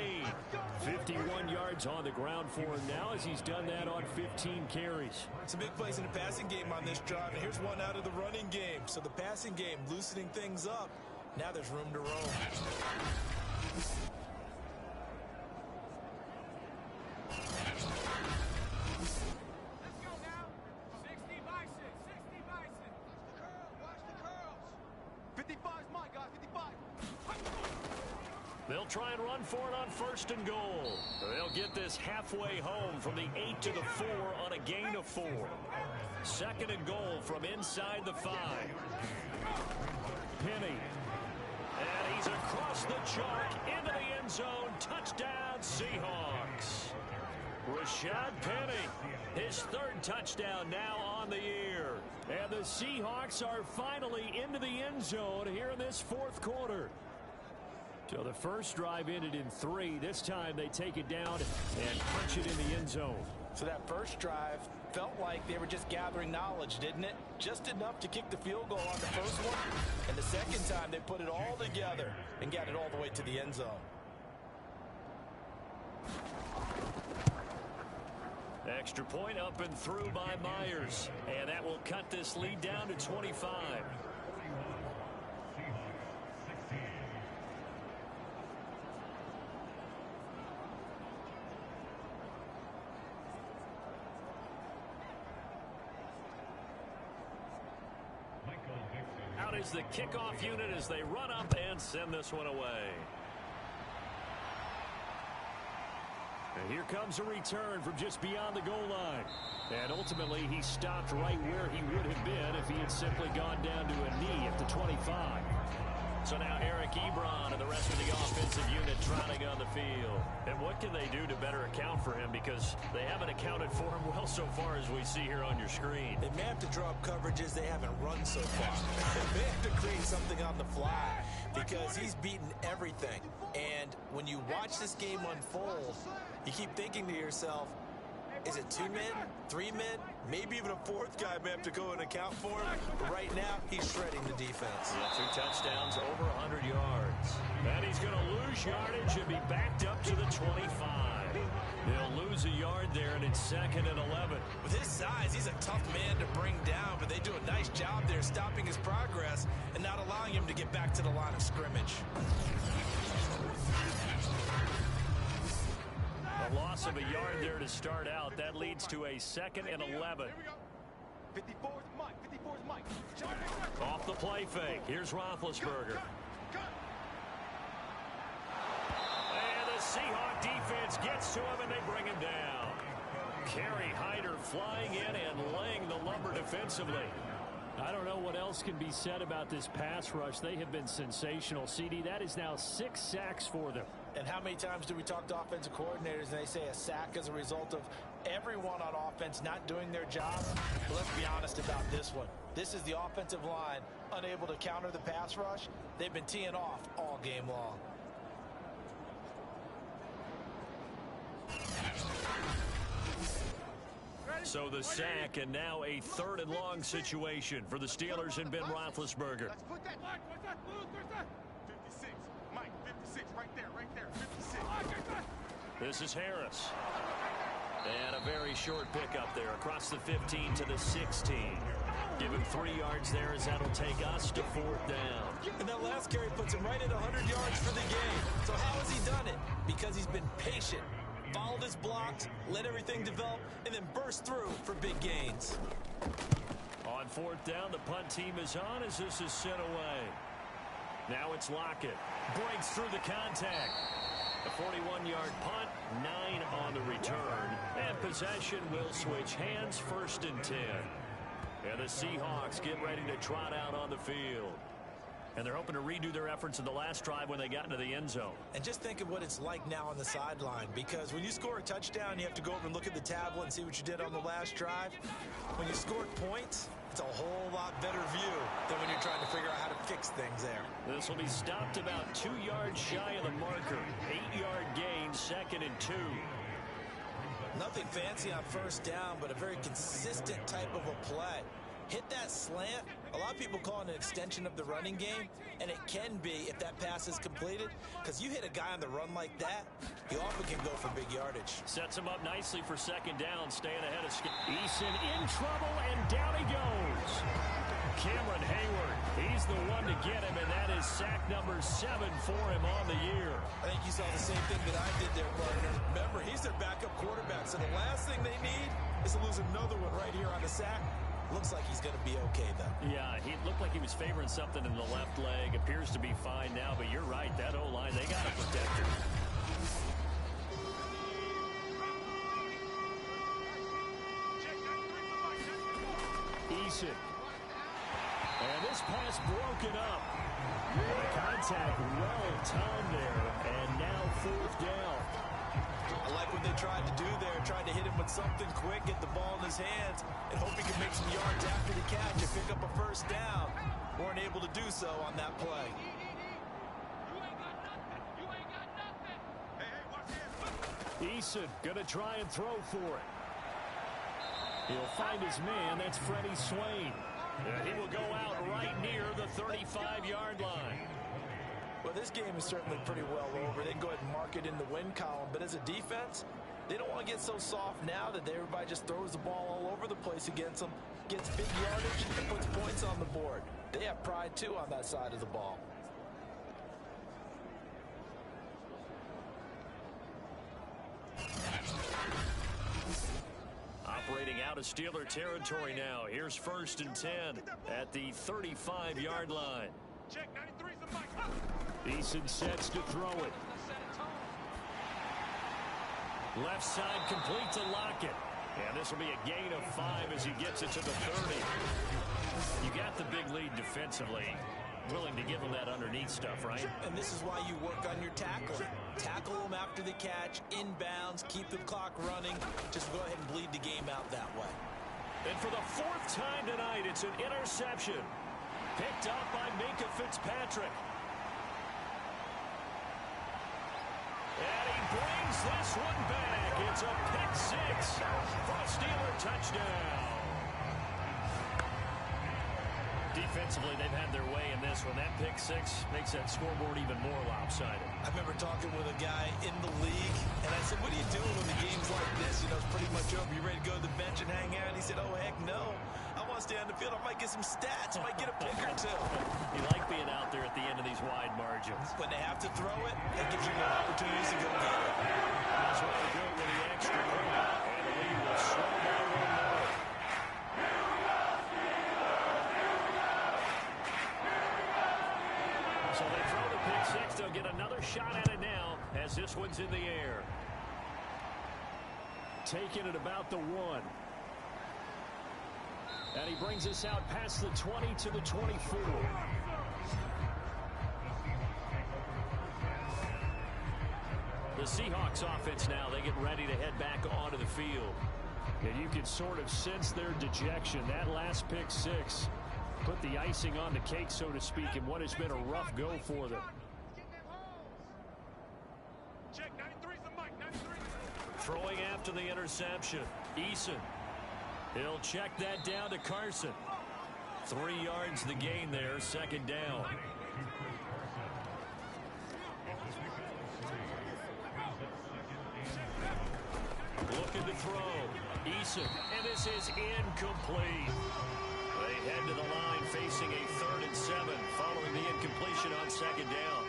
[SPEAKER 2] 8.
[SPEAKER 4] 51 yards on the ground for him now as he's done that on 15 carries.
[SPEAKER 3] Some big plays in the passing game on this drive, and here's one out of the running game. So the passing game loosening things up. Now there's room to roam.
[SPEAKER 2] They'll try and run for it on 1st and goal. They'll get this halfway home from the 8 to the 4 on a gain of 4. 2nd and goal from inside the 5.
[SPEAKER 4] Penny.
[SPEAKER 2] And he's across the chalk into the end zone. Touchdown, Seahawks. Rashad Penny, his 3rd touchdown now on the year.
[SPEAKER 4] And the Seahawks are finally into the end zone here in this 4th quarter. So the first drive ended in 3. This time they take it down and punch it in the end zone.
[SPEAKER 3] So that first drive felt like they were just gathering knowledge, didn't it? Just enough to kick the field goal on the first one. And the second time they put it all together and got it all the way to the end zone.
[SPEAKER 4] Extra point up and through by Myers. And that will cut this lead down to 25. Out is the kickoff unit as they run up and send this one away. And here comes a return from just beyond the goal line. And ultimately, he stopped right where he would have been if he had simply gone down to a knee at the 25. So now Eric Ebron and the rest of the offensive unit trotting on the field. And what can they do to better account for him? Because they haven't accounted for him well so far as we see here on your screen.
[SPEAKER 3] They may have to draw up coverages they haven't run so far. They may have to create something on the fly because he's beaten everything. And when you watch this game unfold, you keep thinking to yourself, is it 2 men, 3 men, maybe even a 4th guy may have to go and account for him. But right now, he's shredding the defense.
[SPEAKER 4] Yeah, 2 touchdowns, over 100 yards. And he's going to lose yardage and be backed up to the 25. They'll lose a yard there, and it's 2nd and 11.
[SPEAKER 3] With his size, he's a tough man to bring down, but they do a nice job there stopping his progress and not allowing him to get back to the line of scrimmage.
[SPEAKER 4] A loss of a yard there to start out. That leads to a 2nd and 11.
[SPEAKER 5] 54's Mike. 54's Mike.
[SPEAKER 4] Off the play fake. Here's Roethlisberger. And the Seahawks defense gets to him, and they bring him down. Kerry Hyder flying in and laying the lumber defensively. I don't know what else can be said about this pass rush. They have been sensational. CD, that is now 6 sacks for them.
[SPEAKER 3] And how many times do we talk to offensive coordinators and they say a sack as a result of everyone on offense not doing their job? But let's be honest about this one. This is the offensive line unable to counter the pass rush. They've been teeing off all game long.
[SPEAKER 4] So the sack, and now a 3rd and long situation for the Steelers and Ben Roethlisberger.
[SPEAKER 5] Let's put that. What's that? 56. Mike, 56. Right there. 56.
[SPEAKER 4] This is Harris. And a very short pickup there across the 15 to the 16. Give him 3 yards there as that'll take us to 4th down.
[SPEAKER 3] And that last carry puts him right at 100 yards for the game. So how has he done it? Because he's been patient. Followed his blocks, let everything develop, and then burst through for big gains.
[SPEAKER 4] On 4th down, the punt team is on as this is sent away. Now it's Lockett. Breaks through the contact. A 41-yard punt, 9 on the return. And possession will switch hands, 1st and 10. And the Seahawks get ready to trot out on the field. And they're hoping to redo their efforts in the last drive when they got into the end zone.
[SPEAKER 3] And just think of what it's like now on the sideline, because when you score a touchdown, you have to go over and look at the tablet and see what you did on the last drive. When you scored points, it's a whole lot better view than when you're trying to figure out how to fix things there.
[SPEAKER 4] This will be stopped about 2 yards shy of the marker. 8-yard gain, 2nd and 2.
[SPEAKER 3] Nothing fancy on 1st down, but a very consistent type of a play. Hit that slant. A lot of people call it an extension of the running game, and it can be if that pass is completed, because you hit a guy on the run like that, he often can go for big yardage.
[SPEAKER 4] Sets him up nicely for 2nd down, staying ahead of Eason in trouble, and down he goes. Cameron Hayward, he's the one to get him, and that is sack number 7 for him on the year.
[SPEAKER 3] I think you saw the same thing that I did there, partner. Remember, he's their backup quarterback, so the last thing they need is to lose another one right here on the sack. Looks like he's going to be okay, though.
[SPEAKER 4] Yeah, he looked like he was favoring something in the left leg. Appears to be fine now, but you're right. That O-line, they got to protect him. Eason. And this pass broken up. The contact well timed there, and now 4th down.
[SPEAKER 3] I like what they tried to do there, tried to hit him with something quick, get the ball in his hands, and hope he can make some yards after the catch and pick up a 1st down. Weren't able to do so on that play.
[SPEAKER 4] Eason going to try and throw for it. He'll find his man. That's Freddie Swain.
[SPEAKER 2] And he will go out right near the 35-yard line.
[SPEAKER 3] Well, this game is certainly pretty well over. They can go ahead and mark it in the win column. But as a defense, they don't want to get so soft now that everybody just throws the ball all over the place against them, gets big yardage, and puts points on the board. They have pride, too, on that side of the ball.
[SPEAKER 2] Operating out of Steeler territory now. Here's 1st and 10 at the 35-yard line.
[SPEAKER 5] Check 93's the mic.
[SPEAKER 4] Eason sets to throw it.
[SPEAKER 2] Left side complete to Lockett. And this will be a gain of 5 as he gets it to the 30.
[SPEAKER 4] You got the big lead defensively. Willing to give them that underneath stuff, right?
[SPEAKER 3] And this is why you work on your tackling. Tackle them after the catch, inbounds, keep the clock running. Just go ahead and bleed the game out that way.
[SPEAKER 2] And for the 4th time tonight, it's an interception. Picked up by Minkah Fitzpatrick. And he brings this one back. It's a pick 6 for a Steeler touchdown.
[SPEAKER 4] Defensively, they've had their way in this one. That pick 6 makes that scoreboard even more lopsided.
[SPEAKER 3] I remember talking with a guy in the league, and I said, what are you doing when the game's like this? You know, it's pretty much over. You ready to go to the bench and hang out? And he said, oh, heck no. I want to stay on the field. I might get some stats. I might get a pick or two.
[SPEAKER 4] You like being out there at the end of these wide margins.
[SPEAKER 3] When they have to throw it, that gives you more opportunities to go get it.
[SPEAKER 2] That's what they do with the extra point. And the lead will slow down one more.
[SPEAKER 4] So they throw the pick 6. They'll get another shot at it now as this one's in the air. Taking it about the 1. And he brings us out past the 20 to the 24. The Seahawks offense now, they get ready to head back onto the field. And you can sort of sense their dejection. That last pick 6 put the icing on the cake, so to speak, in what has been a rough go for them.
[SPEAKER 5] Check 93's the mic. 93.
[SPEAKER 2] Throwing after the interception. Eason. He'll check that down to Carson. 3 yards the gain there, 2nd down. Looking to throw. Eason. And this is incomplete. They head to the line facing a 3rd and 7 following the incompletion on 2nd down.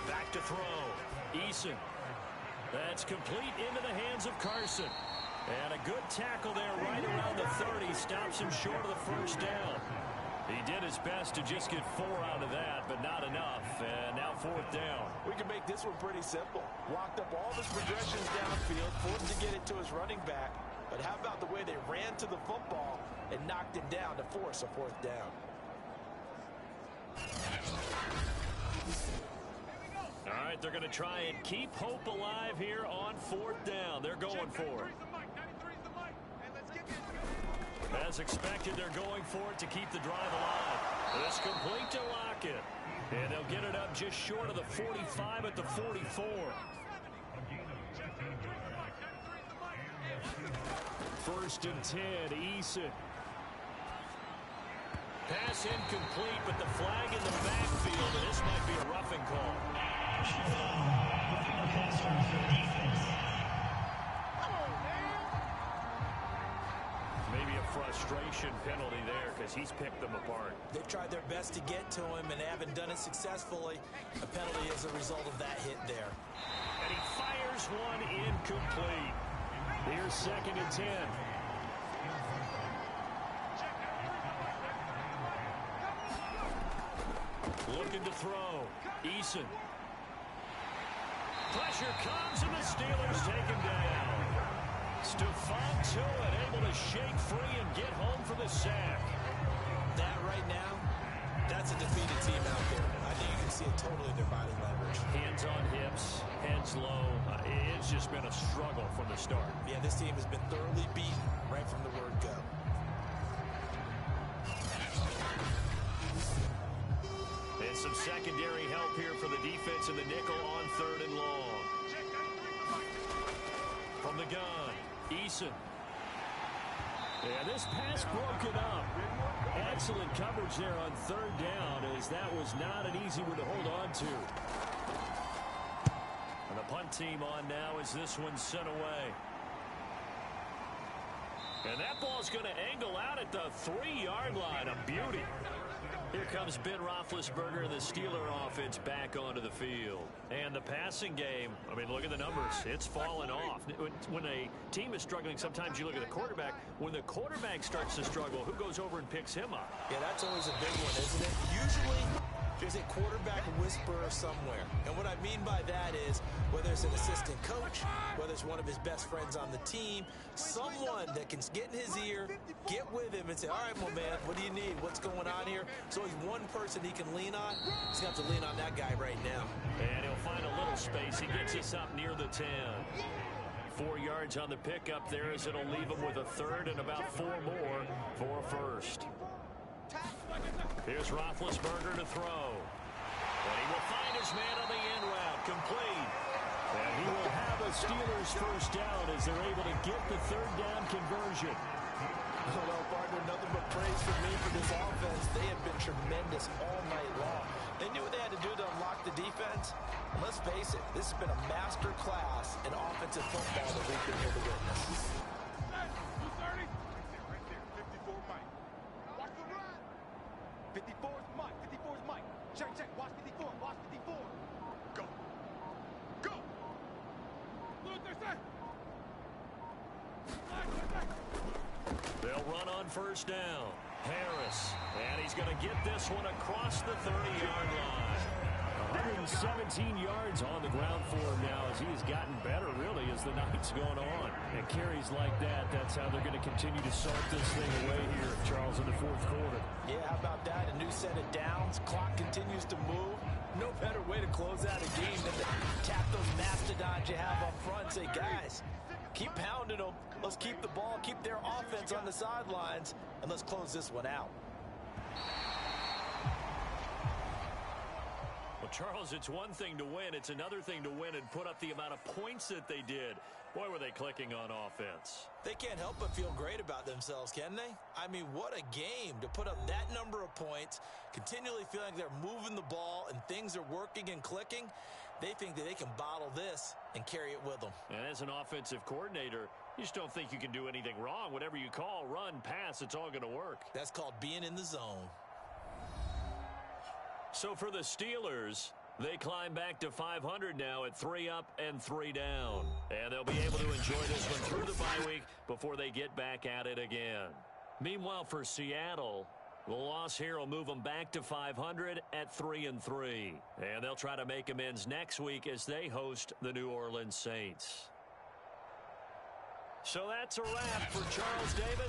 [SPEAKER 2] Back to throw. Eason. That's complete into the hands of Carson. And a good tackle there right around the 30. Stops him short of the 1st down. He did his best to just get 4 out of that, but not enough. And now 4th down.
[SPEAKER 3] We can make this one pretty simple. Walked up all of his progressions downfield, forced to get it to his running back. But how about the way they ran to the football and knocked him down to force a 4th down?
[SPEAKER 2] All right, they're going to try and keep hope alive here on 4th down. They're going for it.
[SPEAKER 5] 93's the mic. 93's the mic. And let's get this.
[SPEAKER 2] As expected, they're going for it to keep the drive alive. It's complete to Lockett. And they'll get it up just short of the 45 at the 44.
[SPEAKER 4] 1st and 10, Eason.
[SPEAKER 2] Pass incomplete, but the flag in the backfield, and this might be a roughing call.
[SPEAKER 4] Maybe a frustration penalty there because he's picked them apart.
[SPEAKER 3] They've tried their best to get to him and haven't done it successfully. A penalty as a result of that hit there.
[SPEAKER 2] And he fires one incomplete.
[SPEAKER 4] Here's 2nd and 10.
[SPEAKER 2] Looking to throw. Eason. Pressure comes, and the Steelers take him down. Stephon Tuitt able to shake free and get home for the sack.
[SPEAKER 3] That right now, that's a defeated team out there. I think you can see it totally in their body language.
[SPEAKER 2] Hands on hips, heads low. It's just been a struggle from the start.
[SPEAKER 3] Yeah, this team has been thoroughly beaten right from the word go.
[SPEAKER 2] And some secondary help here for the defense in the nickel on 3rd and long. gun. Eason. And this pass broken up. Excellent coverage there on third down, as that was not an easy one to hold on to. And the punt team on now as this one's sent away. And that ball's going to angle out at the 3-yard line. A beauty. Here comes Ben Roethlisberger and the Steeler offense back onto the field. And the passing game, I mean, look at the numbers. It's fallen off. When a team is struggling, sometimes you look at the quarterback. When the quarterback starts to struggle, who goes over and picks him up?
[SPEAKER 3] Yeah, that's always a big one, isn't it? Usually, there's a quarterback whisperer somewhere. And what I mean by that is, whether it's an assistant coach, whether it's one of his best friends on the team, someone that can get in his ear, get with him and say, all right, well, man, what do you need? What's going on here? So he's one person he can lean on. He's going to have to lean on that guy right now. And he'll find a little space. He gets us up near the 10. 4 yards on the pickup there, as it'll leave him with a third and about 4 more for a first. Here's Roethlisberger to throw. And he will find his man on the end route, complete. And he will have a Steelers first down as they're able to get the third down conversion. Well, partner, nothing but praise for me for this offense. They have been tremendous all night long. They knew what they had to do to unlock the defense. And let's face it, this has been a master class in offensive football that we've been here to witness.
[SPEAKER 5] 230. Right there. 54 Mike. Watch the run. 54's Mike. 54's Mike. Check. Watch 54. Watch 54. Go. Look, they're set.
[SPEAKER 2] They'll run on first down. Harris. And he's going to get this one across the 30-yard line. 117 yards on the ground for him now, as he has gotten better, really, as the night's going on. And carries like that, that's how they're going to continue to salt this thing away here, Charles, in the fourth quarter. Yeah, how about that? A new set of downs. Clock continues to move. No better way to close out a game than to tap those mastodons you have up front and say, guys, keep pounding them. Let's keep the ball, keep their offense on the sidelines, and let's close this one out. Well, Charles, it's one thing to win. It's another thing to win and put up the amount of points that they did. Boy, were they clicking on offense. They can't help but feel great about themselves, can they? I mean, what a game to put up that number of points, continually feeling like they're moving the ball and things are working and clicking. They think that they can bottle this and carry it with them. And as an offensive coordinator, you just don't think you can do anything wrong. Whatever you call, run, pass, it's all going to work. That's called being in the zone. So for the Steelers, they climb back to 500 now at 3 up and 3 down. And they'll be able to enjoy this one through the bye week before they get back at it again. Meanwhile, for Seattle, the loss here will move them back to 500 at 3-3. And they'll try to make amends next week as they host the New Orleans Saints. So that's a wrap for Charles Davis.